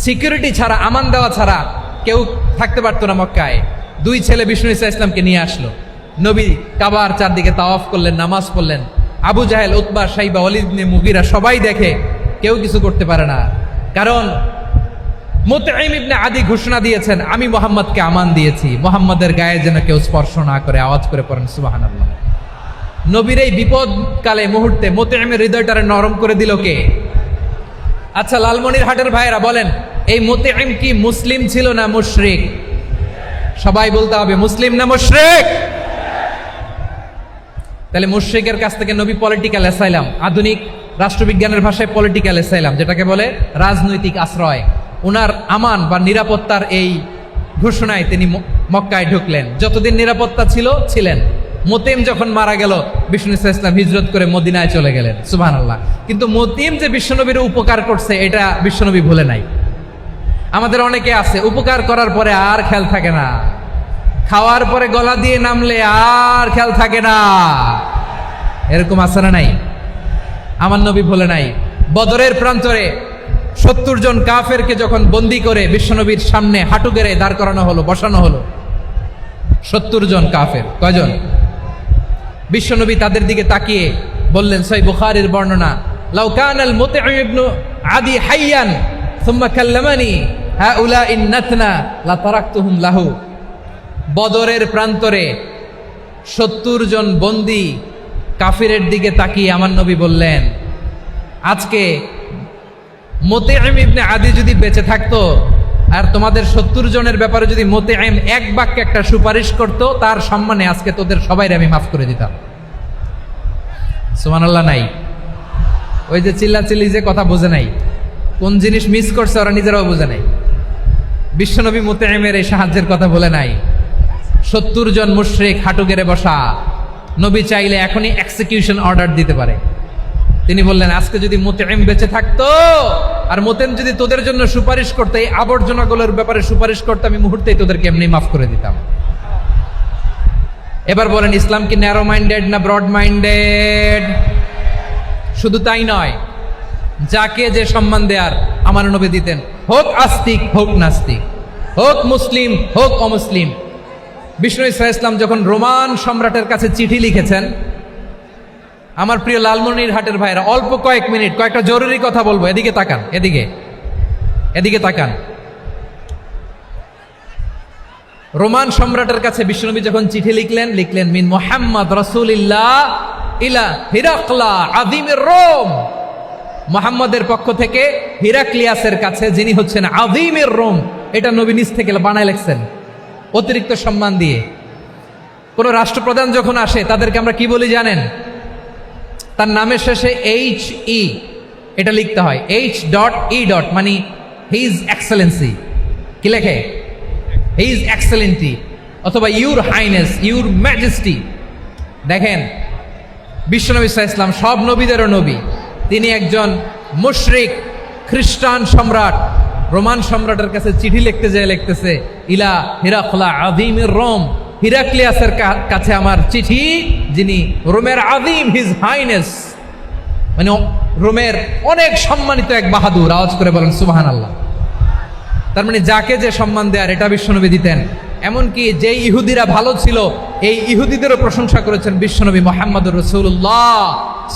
সিকিউরিটি ছাড়া, আমান দেওয়া ছাড়া কেউ থাকতে পারতো না মক্কায়। দুই ছেলে বিষ্ণু ইসা ইসলামকে নিয়ে আসলো। নবী কাবার চারদিকে তাওয়াফ করলেন, নামাজ পড়লেন। আবু জাহেল, উতবা, শাইবা, ওয়ালিদ ইবনে মুগীরা সবাই দেখে, কেউ কিছু করতে পারে না। কারণ মুতঈম ইবনে আদি ঘোষণা দিয়েছেন, আমি মুহাম্মদকে আমান দিয়েছি, মুহাম্মদের গায়ে যেন কেউ স্পর্শ না করে। আওয়াজ করে পড়েন সুবহানাল্লাহ। নবীর এই বিপদকালে মুহূর্তে মুতঈমের হৃদয়টারে নরম করে দিল কে? আচ্ছা, লালমনিরহাটের ভাইরা বলেন, এই মুতঈম কি মুসলিম ছিল না মুশরিক? সবাই বলতে হবে মুসলিম না মুশরিক? তাহলে মুশরিকের কাছ থেকে নবী পলিটিক্যাল অ্যাসাইলাম, আধুনিক রাষ্ট্রবিজ্ঞানের ভাষায় পলিটিক্যাল অ্যাসাইলাম, যেটাকে বলে রাজনৈতিক আশ্রয়, উনার আমান বা নিরাপত্তার এই ঘোষণায় তিনি মক্কায় ঢুকলেন। যতদিন নিরাপত্তা ছিল ছিলেন। মুতঈম যখন মারা গেল, বিষ্ণু ইসলাম হিজরত করে মদিনায় চলে গেলেন। সুবহানাল্লাহ। কিন্তু মুতঈম যে বিশ্বনবীর উপকার করছে এটা বিশ্বনবী ভুলে নাই। আমাদের অনেকে আছে উপকার করার পরে আর খেয়াল থাকে না, খাওয়ার পরে গলা দিয়ে নামলে আর খেয়াল থাকে না। এরকম আছে না নাই? আমার নবী ভুলে নাই। বদরের প্রান্তরে 70 জন কাফেরকে যখন বন্দি করে বিশ্বনবীর সামনে হাঁটু গেড়ে দাঁড় করানো হলো, বসানো হলো, 70 জন কাফের। কয়জন? বিশ্বনবী তাদের দিকে তাকিয়ে বললেন, সহিহ বুখারীর বর্ণনা, লাউ কানাল মুতঈম ইবনে আদি হাইয়ান সুম্মা কাল্লামানি হাউলাঈ নাতনা লা তারাকতুহুম লাহু। বদরের প্রান্তরে 70 জন বন্দী কাফিরের দিকে তাকিয়ে আমার নবী বললেন, আজকে মুতঈম ইবনে আদি যদি বেঁচে থাকতো আর তোমাদের 70 জনের ব্যাপারে যদি মুতঈম এক বাক্যে একটা সুপারিশ করত, তার সম্মানে আজকে তোদের সবাইকে আমি মাফ করে দিতাম। সুবহানাল্লাহ নাই? ওই যে চিল্লাচিল্লি যে কথা বোঝে নাই, কোন জিনিস মিস করছে ওরা নিজেরাও বোঝে নাই। বিশ্বনবী মুতঈমের এই সাহায্যের কথা বলে নাই। 70 জন মুশরিক হাঁটু গেড়ে বসা, নবী চাইলে এখনই এক্সিকিউশন অর্ডার দিতে পারে। তিনি বললেন, আজকে যদি মুতঈম বেঁচে থাকতো আর মুতঈম যদি তোদের জন্য সুপারিশ করতো, এই আবর্জনাগুলোর ব্যাপারে সুপারিশ করতো, আমি মুহূর্তেই তোদেরকে এমনি মাফ করে দিতাম। এবার বলেন, ইসলাম কি ন্যারো মাইন্ডেড না ব্রড মাইন্ডেড? শুধু তাই নয়, যাকে যে সম্মান দেয়ার আমার নবী দিতেন, হোক আস্তিক হোক নাস্তিক, হোক মুসলিম হোক অমুসলিম। বিষ্ণু ইসলাম যখন রোমান সম্রাটের কাছে চিঠি লিখেছেন, আমার প্রিয় লালমনিরহাটের ভাইরা, অল্প কয়েক মিনিট কয়েকটা জরুরি কথা বলবো। এদিকে তাকান, এদিকে তাকান। রোমান সম্রাটের কাছে বিশ্বনবী যখন চিঠি লিখলেন মিন মুহাম্মদ রাসূলিল্লাহ ইলা হিরাকলা আযীমির রোম। মুহাম্মদের পক্ষ থেকে হিরাক্লিয়াসের কাছে, যিনি হচ্ছেন আযীমির রোম। এটা নবী নিজ থেকে বানায় লিখছেন, অতিরিক্ত সম্মান দিয়ে। কোন রাষ্ট্রপ্রধান যখন আসে তাদেরকে আমরা কি বলি জানেন? তার নামের শেষে HE এটা লিখতে হয়, H.E. মানে হিজ এক্সেলেন্সি। কি লেখে? হিজ এক্সেলেন্টি, অথবা ইউর হাইনেস, ইউর ম্যাজেস্টি। দেখেন, বিশ্বনবী সাল্লাল্লাহু আলাইহি ওয়াসাল্লাম সব নবীদেরও নবী। তিনি একজন মুশরিক খ্রিস্টান সম্রাট, রোমান সম্রাটের কাছে চিঠি লিখতে যেয়ে লিখতেছে, ইলা হিরাকলা আযীমির রোম, হিরাক্লিয়াসের কাছে আমার চিঠি, যিনি রোমের আযীম, হিজ হাইনেস, মানে রোমের অনেক সম্মানিত এক বাহাদুর। আওয়াজ করে বলেন সুবহানাল্লাহ। তার মানে যাকে যে সম্মান দেয়ার, এটা বিশ্বনবী দিতেন। এমনকি যেই ইহুদিরা ভালো ছিল, এই ইহুদিদেরও প্রশংসা করেছেন বিশ্বনবী মুহাম্মদুর রাসূলুল্লাহ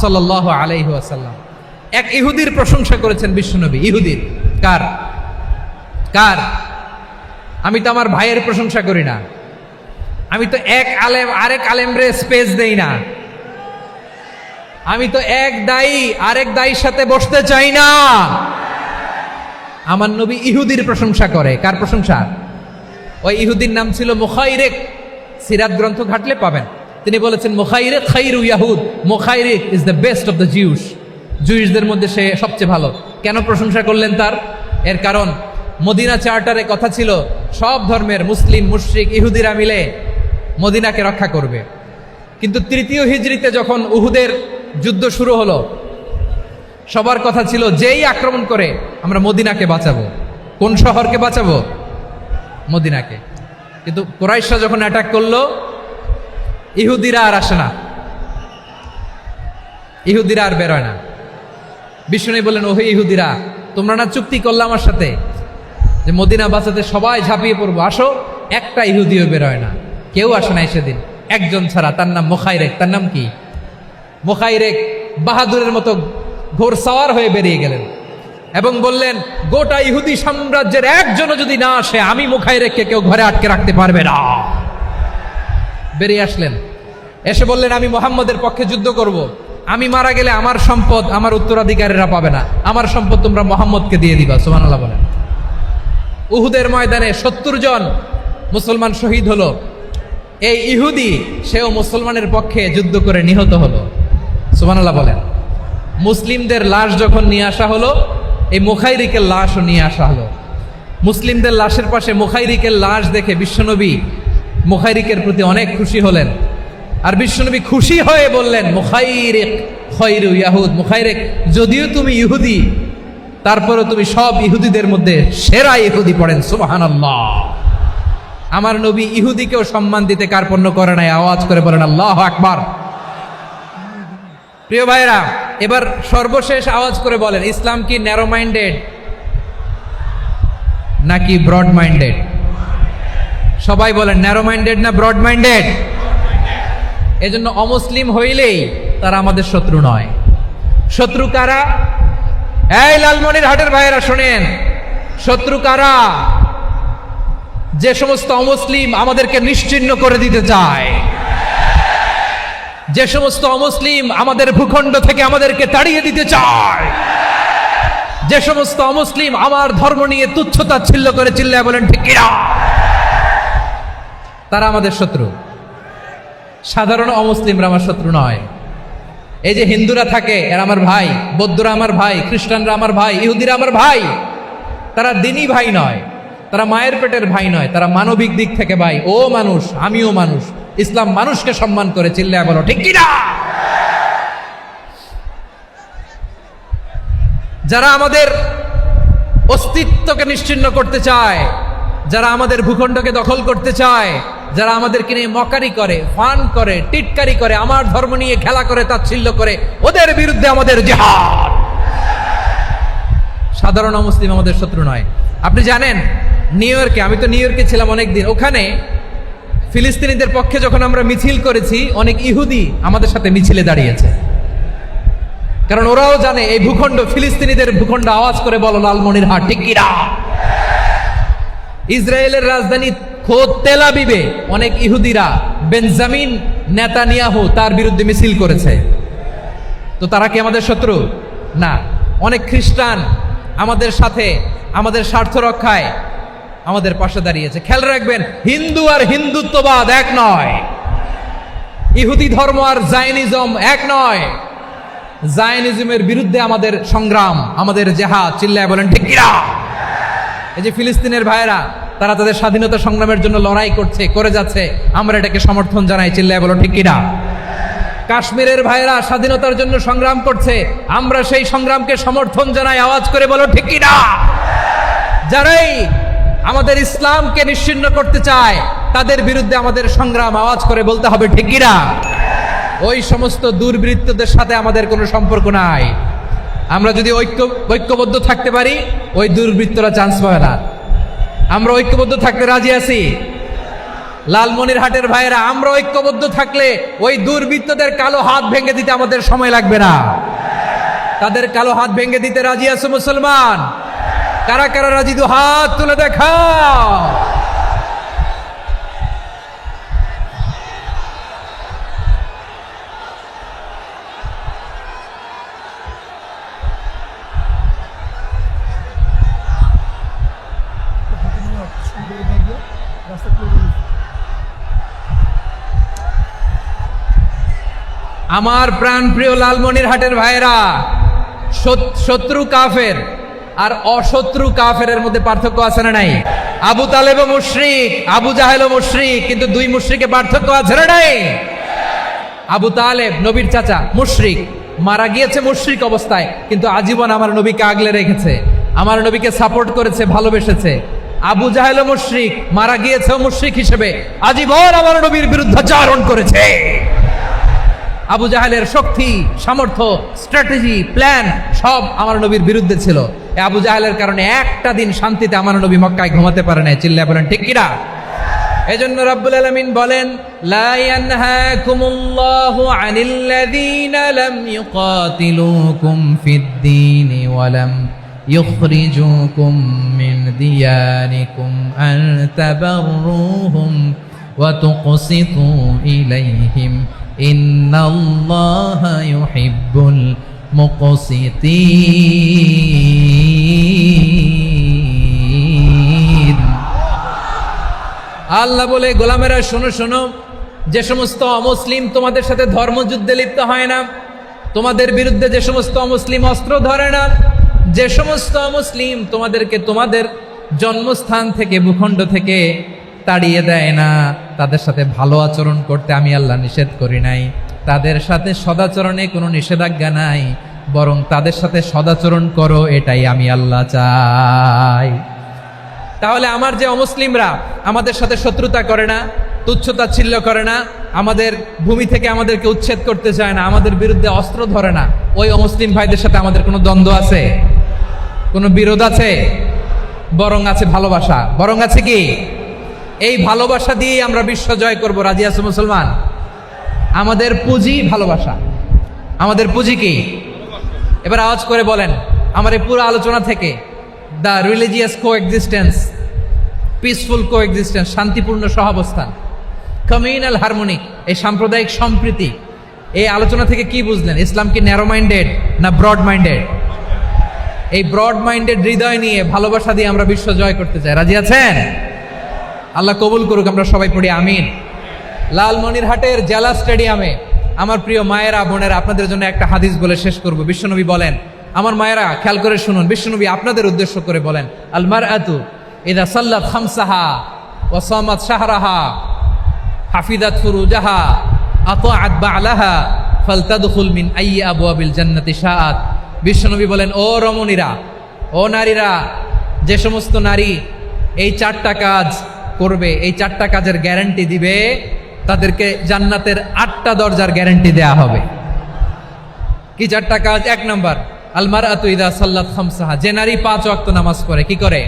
সাল্লাল্লাহু আলাইহি ওয়াসাল্লাম। এক ইহুদির প্রশংসা করেছেন বিশ্বনবী। ইহুদির কার? কার? আমি তো আমার ভাইয়ের প্রশংসা করি না, আমি তো এক আলেম আরেক আলেমরে স্পেস দেই না, আমি তো এক দায়ী আরেক দায়ীর সাথে বসতে চাই না। আমার নবী ইহুদির প্রশংসা করে। কার প্রশংসা? ওই ইহুদির নাম ছিল মুখাইরিক। সিরাত গ্রন্থ ঘাটলে পাবেন। তিনি বলেছেন, মুখাইরিক খাইরু ইয়াহুদ, Mukhayriq is the best of the Jews. জুইসদের মধ্যে সে সবচেয়ে ভালো। কেন প্রশংসা করলেন তার? এর কারণ মদিনা চার্টারে কথা ছিল সব ধর্মের মুসলিম, মুশরিক, ইহুদিরা মিলে মদিনাকে রক্ষা করবে। কিন্তু তৃতীয় হিজরিতে যখন উহুদের যুদ্ধ শুরু হলো, সবার কথা ছিল যেই আক্রমণ করে আমরা মদিনাকে বাঁচাবো। কোন শহরকে বাঁচাবো? মদিনাকে। কিন্তু কুরাইশরা যখন অ্যাটাক করলো, ইহুদিরা আর আসে না, ইহুদিরা আর বেরোয় না। বিষ্ণু বললেন, ওহে ইহুদিরা, তোমরা না চুক্তি করলে আমার সাথে যে মদিনা বাঁচাতে সবাই ঝাঁপিয়ে পড়বো, আসো। একটা ইহুদিও বেরোয় না, কেউ আসে নাই সেদিন, একজন ছাড়া। তার নাম মুখাইরেক। তার নাম কি? মুখাইরেক বাহাদুরের মতো ঘোড়সাওয়ার হয়ে বেরিয়ে গেলেন এবং বললেন, গোটা ইহুদি সাম্রাজ্যের একজনও যদি না আসে, আমি মুখাইরেককে কেউ ঘরে আটকে রাখতে পারবে না। বেরিয়ে আসলেন, এসে বললেন, আমি মুহাম্মদের পক্ষে যুদ্ধ করব। আমি মারা গেলে আমার সম্পদ আমার উত্তরাধিকারীরা পাবে না, আমার সম্পদ তোমরা মুহাম্মদকে দিয়ে দিবা। সুবহানাল্লাহ বলেন। উহুদের ময়দানে 70 জন মুসলমান শহীদ হলো। এই ইহুদি, সেও মুসলমানের পক্ষে যুদ্ধ করে নিহত হলো। সুবহানাল্লাহ বলেন। মুসলিমদের লাশ যখন নিয়ে আসা হলো, এই মুখাইরিকের লাশও নিয়ে আসা হলো। মুসলিমদের লাশের পাশে মুখাইরিকের লাশ দেখে বিশ্বনবী মুখাইরিকের প্রতি অনেক খুশি হলেন। আর বিশ্বনবী খুশি হয়ে বললেন, মুখাইরিক খায়রু ইয়াহুদ, মুখাইরিক যদিও তুমি ইহুদি, তারপরও তুমি সব ইহুদিদের মধ্যে সেরা ইহুদি। পড়েন সুবহানাল্লাহ। আমার নবী ইহুদিকেও সম্মান দিতে কার্পণ্য করে নাই। আওয়াজ করে বলেন আল্লাহু আকবার। প্রিয় ভাইরা, এবার সর্বশেষ আওয়াজ করে বলেন, ইসলাম কি ন্যারো মাইন্ডেড নাকি ব্রড মাইন্ডেড? সবাই বলেন, ন্যারো মাইন্ডেড না ব্রড মাইন্ডেড? এজন্য অমুসলিম হইলেই তারা আমাদের শত্রু নয়। শত্রু কারা? এই লালমনির হাটের ভাইয়েরা শোনেন, শত্রু কারা? যে সমস্ত অমুসলিম আমাদেরকে নিশ্চিহ্ন করে দিতে চায়, যে সমস্ত অমুসলিম আমাদের ভূখণ্ড থেকে আমাদেরকে তাড়িয়ে দিতে চায়, যে সমস্ত অমুসলিম আমার ধর্ম নিয়ে তুচ্ছতাচ্ছিল্য করে চিল্লায় বলেন ঠিক কিনা, তারা আমাদের শত্রু। সাধারণ অমুসলিমরা আমার শত্রু নয়। এই যে হিন্দুরা থাকে, এরা আমার ভাই, বৌদ্ধরা আমার ভাই, খ্রিস্টানরা আমার ভাই, ইহুদিরা আমার ভাই। তারা দিনই ভাই নয়, তারা মায়ের পেটের ভাই নয়, তারা মানবিক দিক থেকে ভাই। ও মানুষ, আমিও মানুষ। ইসলাম মানুষকে সম্মান করে, চিল্লায় বলো ঠিক কিনা। যারা আমাদের অস্তিত্বকে নিশ্চিহ্ন করতে চায়, যারা আমাদের ভূখণ্ডকে দখল করতে চায়, যারা আমাদেরকে নিয়ে মকারি করে, ফান করে, টিটকারি করে, আমার ধর্ম নিয়ে খেলা করে, তাচ্ছিল্য করে, ওদের বিরুদ্ধে আমাদের জিহাদ। সাধারণ মুসলিম আমাদের শত্রু নয়। আপনি জানেন, নিউ ইয়র্কে, আমি তো নিউ ইয়র্কে ছিলাম অনেকদিন, ওখানে ফিলিস্তিনিদের পক্ষে যখন আমরা মিছিল করেছি, অনেক ইহুদি আমাদের সাথে মিছিলে দাঁড়িয়েছে। কারণ ওরাও জানে এই ভূখণ্ড ফিলিস্তিনিদের ভূখণ্ড। আওয়াজ করে বলো লালমনির হাট ঠিক কিনা। ইসরায়েলের রাজধানী খোদ তেল আবিবে অনেক ইহুদিরা বেঞ্জামিন নেতানিয়াহু তার বিরুদ্ধে মিছিল করেছে। তো তারা কি আমাদের শত্রু? না। অনেক খ্রিস্টান আমাদের সাথে আমাদের স্বার্থ রক্ষায় আমাদের পাশে দাঁড়িয়েছে। খেয়াল রাখবেন, হিন্দু আর হিন্দুত্ববাদ এক নয়, ইহুদি ধর্ম আর জায়নিজম এক নয়। জায়নিজমের বিরুদ্ধে আমাদের সংগ্রাম, আমাদের জেহাদ, চিল্লায় বলেন ঠিক কিনা? এই যে ফিলিস্তিনের ভাইয়েরা, তারা তাদের স্বাধীনতা সংগ্রামের জন্য লড়াই করছে, করে যাচ্ছে, আমরা এটাকে সমর্থন জানাই, চিল্লায় বলো ঠিক কিনা? কাশ্মীরের ভাইয়েরা স্বাধীনতার জন্য সংগ্রাম করছে, আমরা সেই সংগ্রামকে সমর্থন জানাই, আওয়াজ করে বলো ঠিক কিনা? যারাই আমাদের ইসলামকে নিশ্চিহ্ন করতে চায় তাদের বিরুদ্ধে আমাদের সংগ্রাম, আওয়াজ করে বলতে হবে ঠিক কিনা? ওই সমস্ত দুর্বৃত্তদের সাথে আমাদের কোনো সম্পর্ক নাই। আমরা যদি ঐক্যবদ্ধ থাকতে পারি, ওই দুর্বৃত্তরা চান্স পাবে না। আমরা ঐক্যবদ্ধ থাকতে রাজি আছি। লালমনিরহাটের ভাইয়েরা, আমরা ঐক্যবদ্ধ থাকলে ওই দুর্বৃত্তদের কালো হাত ভেঙে দিতে আমাদের সময় লাগবে না। তাদের কালো হাত ভেঙে দিতে রাজি আছে মুসলমান? কারা কারা রাজি? দু হাত তুলে দেখাও। আমার প্রাণ প্রিয় লালমনিরহাটের ভাইয়েরা, শত্রু কাফের আর অশত্রু কাফেরের মধ্যে পার্থক্য আছে না নাই? আবু তালেবও মুশরিক, আবু জাহেলও মুশরিক, কিন্তু দুই মুশরিকে পার্থক্য আছে না নাই? আবু তালেব নবীর চাচা, মুশরিক, মারা গিয়েছে মুশরিক অবস্থায়, কিন্তু আজীবন আমার নবীকে আগলে রেখেছে, আমার নবীকে সাপোর্ট করেছে, ভালোবেসেছে। আবু জাহেলও মুশরিক, মারা গিয়েছেও মুশরিক হিসেবে, আজীবন আমার নবীর বিরুদ্ধাচরণ করেছে। আবু জাহেলের শক্তি, সামর্থ্য, স্ট্র্যাটেজি, প্ল্যান সব আমার নবীর বিরুদ্ধে ছিল। আবু জাহেলের কারণে একটা দিন শান্তিতে আমার নবী মক্কায় ঘুমাতে পারে নাই, চিল্লায় বলেন ঠিক কিনা? এজন্য রাব্বুল আলামিন বলেন, লা ইয়ানহাকুমুল্লাহু আনিল্লাযীনা লাম ইউকাতিলুকুম ফিদ-দীনি ওয়া লাম ইখরিজুকুম মিন দিয়ারিকুম আন তাবাররুহুম ওয়া তুকসিতু ইলাইহিম ইন্নাল্লাহা ইউহিব্বুল মুকসিতিন। আল্লাহ বলে, গোলামেরা শোনো শোনো, যে সমস্ত অমুসলিম তোমাদের সাথে ধর্মযুদ্ধে লিপ্ত হয় না, তোমাদের বিরুদ্ধে যে সমস্ত অমুসলিম অস্ত্র ধরে না, যে সমস্ত অমুসলিম তোমাদেরকে তোমাদের জন্মস্থান থেকে, ভূখণ্ড থেকে তাড়িয়ে দেয় না, তাদের সাথে ভালো আচরণ করতে আমি আল্লাহ নিষেধ করি নাই। তাদের সাথে সদাচরণে কোনো নিষেধাজ্ঞা নাই, বরং তাদের সাথে সদাচরণ করো, এটাই আমি আল্লাহ চাই। তাহলে আমার যে অমুসলিমরা আমাদের সাথে শত্রুতা করে না, তুচ্ছতাচ্ছিল্য করে না, আমাদের ভূমি থেকে আমাদেরকে উচ্ছেদ করতে চায় না, আমাদের বিরুদ্ধে অস্ত্র ধরে না, ওই অমুসলিম ভাইদের সাথে আমাদের কোনো দ্বন্দ্ব আছে? কোনো বিরোধ আছে? বরং আছে ভালোবাসা। বরং আছে কি? এই ভালোবাসা দিয়েই আমরা বিশ্ব জয় করব। রাজি আছে মুসলমান? আমাদের পুঁজি ভালোবাসা। আমাদের পুঁজি কি? এবার আওয়াজ করে বলেন, আমার এই পুরো আলোচনা থেকে the religious coexistence, peaceful coexistence, শান্তিপূর্ণ সহাবস্থান, কমিউনাল হারমোনি, এই সাম্প্রদায়িক সম্প্রীতি, এই আলোচনা থেকে কি বুঝলেন? ইসলাম কি ন্যারো মাইন্ডেড না ব্রড মাইন্ডেড? এই ব্রড মাইন্ডেড হৃদয় নিয়ে, ভালোবাসা দিয়ে আমরা বিশ্ব জয় করতে চাই। রাজি আছেন? আল্লাহ কবুল করুক, আমরা সবাই পড়ি আমিন। লালমনিরহাটের জেলা স্টেডিয়ামে আমার প্রিয় মায়েরা, বোনেরা, আপনাদের জন্য একটা হাদিস বলে শেষ করব। বিশ্বনবী বলেন, আমার মায়েরা খেয়াল করে শুনুন, বিশ্বনবী আপনাদের উদ্দেশ্য করে বলেন, আল মারআতু ইযা সাল্লাত খামসাহা ওয়া সামাত শাহরাহা হাফিজাত ফুরুজাহা আতাআত বা'লাহা ফালতাদখুল মিন আইয়ি আবওয়াবিল জান্নাতি শাআত। বিশ্বনবী বলেন, ও রমণীরা, ও নারীরা, যে সমস্ত নারী এই চারটা কাজ করবে, এই চারটা কাজের গ্যারান্টি দিবে, তাদেরকে জান্নাতের 8টা দরজার গ্যারান্টি দেয়া হবে। কি চারটা কাজ? 1 নাম্বার, আল মারআতু ইযা সাল্লাত খামসাহা, যে নারী 5 ওয়াক্ত নামাজ পড়ে। কি করে?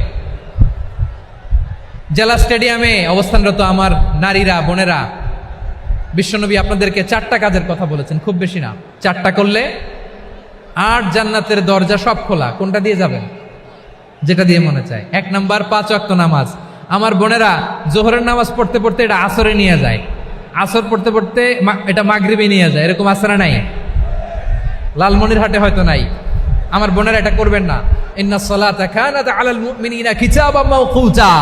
জেলা স্টেডিয়ামে অবস্থানরত আমার নারীরা, বোনেরা, বিশ্বনবী আপনাদেরকে 4টা কাজের কথা বলেছেন, খুব বেশি না। 4টা করলে 8 জান্নাতের দরজা সব খোলা। কোনটা দিয়ে যাবেন? যেটা দিয়ে মনে চায়। 1 নাম্বার 5 ওয়াক্ত নামাজ। আমার বোনেরা জোহরের নামাজ পড়তে পড়তে এটা আসরে নিয়ে যায়, আসর পড়তে পড়তে এটা মাগরিবে নিয়ে যায়, এরকম আসর নাই? লালমনিরহাটে হয়তো নাই। আমার বোনেরা এটা করবেন না। ইন্নাস সালাতা কানাত আলাল মুমিনিনা কিতাবাম মাওকুতা,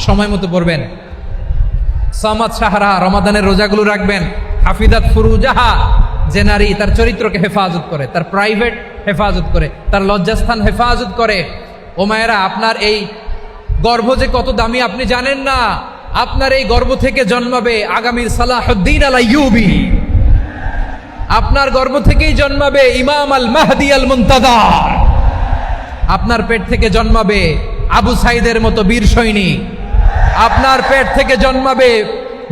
সময় মতো পড়বেন। সামাত শাহরা, রমাদানের রোজাগুলো রাখবেন। হাফিজাত ফুরুজাহা, যে নারী তার চরিত্রকে হেফাজত করে, তার প্রাইভেট হেফাজত করে, তার লজ্জাস্থান হেফাজত করে। ও মায়েরা, আপনার এই গর্ভ যে কত দামি আপনি জানেন না। আপনার এই গর্ভ থেকে জন্মাবে আগামীর সালাহুদ্দিন আল আইয়ুবী। আপনার গর্ভ থেকেই জন্মাবে ইমাম আল মাহদি আল মুনতাজার। আপনার পেট থেকে জন্মাবে আবু সাইদের মতো বীর সৈনিক। আপনার পেট থেকে জন্মাবে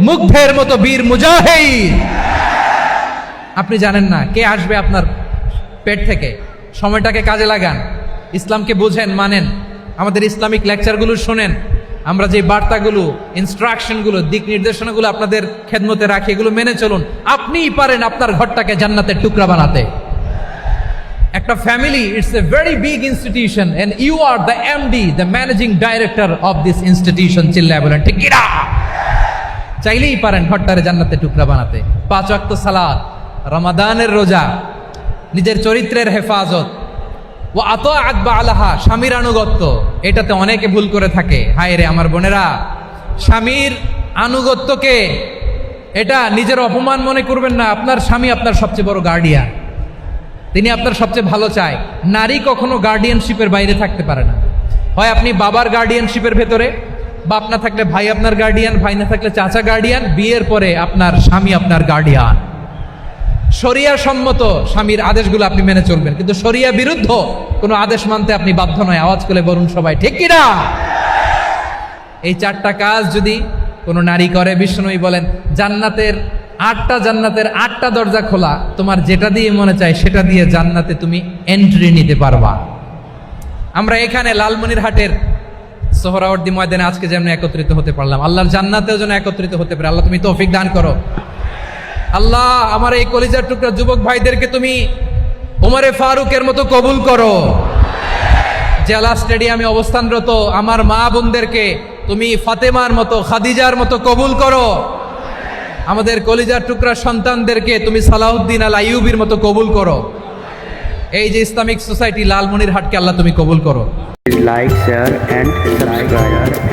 মুগ্ধের মতো বীর মুজাহিদ। আপনি জানেন না কে আসবে আপনার পেট থেকে। সময়টাকে কাজে লাগান, ইসলামকে বুঝেন, মানেন, আমাদের ইসলামিক লেকচারগুলো শোনেন। আমরা যে বার্তাগুলো, ইনস্ট্রাকশনগুলো, দিক নির্দেশনাগুলো আপনাদের খেদমতে রাখি, এগুলো মেনে চলুন। আপনিই পারেন আপনার ঘরটাকে জান্নাতের টুকরা বানাতে। একটা family, it's a very big institution and you are the MD, the managing director of this institution. চিল্লায় বলেন ঠিক কিনা? চাইলেই পারেন ঘরটারে জান্নাতের টুকরা বানাতে। 5 ওয়াক্ত সালাত, রমাদানের রোজা, নিজের চরিত্রের হেফাজত, ও আতাআত বালাহা, স্বামীর আনুগত্য। এটাতে অনেকে ভুল করে থাকে। হায় রে আমার বোনেরা, স্বামীর আনুগত্যকে এটা নিজের অপমান মনে করবেন না। আপনার স্বামী আপনার সবচেয়ে বড় গার্ডিয়ান, তিনি আপনার সবচেয়ে ভালো চায়। নারী কখনো গার্ডিয়ানশিপের বাইরে থাকতে পারে না। হয় আপনি বাবার গার্ডিয়ানশিপের ভেতরে, বাপ না থাকলে ভাই আপনার গার্ডিয়ান, ভাই না থাকলে চাচা গার্ডিয়ান, বিয়ের পরে আপনার স্বামী আপনার গার্ডিয়ান। শরিয়া সম্মত স্বামীর আদেশগুলো আপনি মেনে চলবেন, কিন্তু শরিয়া বিরুদ্ধ কোনো আদেশ মানতে আপনি বাধ্য নয়। আওয়াজ করে বলুন সবাই ঠিক কিনা? এই 4টা কাজ যদি কোনো নারী করে, বিষ্ণুই বলেন জান্নাতের 8টা দরজা খোলা, তোমার যেটা দিয়ে মনে চায় সেটা দিয়ে জান্নাতে তুমি এন্ট্রি নিতে পারবা। আমরা এখানে লালমনিরহাটের সোহরাওয়ার্দী ময়দানে আজকে যেমন একত্রিত হতে পারলাম, আল্লাহর জান্নাতেও যেন একত্রিত হতে পারে। আল্লাহ তুমি তৌফিক দান করো। আল্লাহ আমার এই কলিজার টুকরা যুবক ভাইদেরকে তুমি ওমরে ফারুকের মতো কবুল করো। জেলা স্টেডিয়ামে অবস্থানরত আমার মা বোনদেরকে তুমি ফাতেমার মতো, খাদিজার মতো কবুল করো। আমাদের কলিজার টুকরা সন্তানদেরকে তুমি সালাউদ্দিন আল আইয়ুবীর মতো কবুল করো। এই যে ইসলামিক সোসাইটি লালমনিরহাটকে আল্লাহ তুমি কবুল করো। Like, share and subscribe.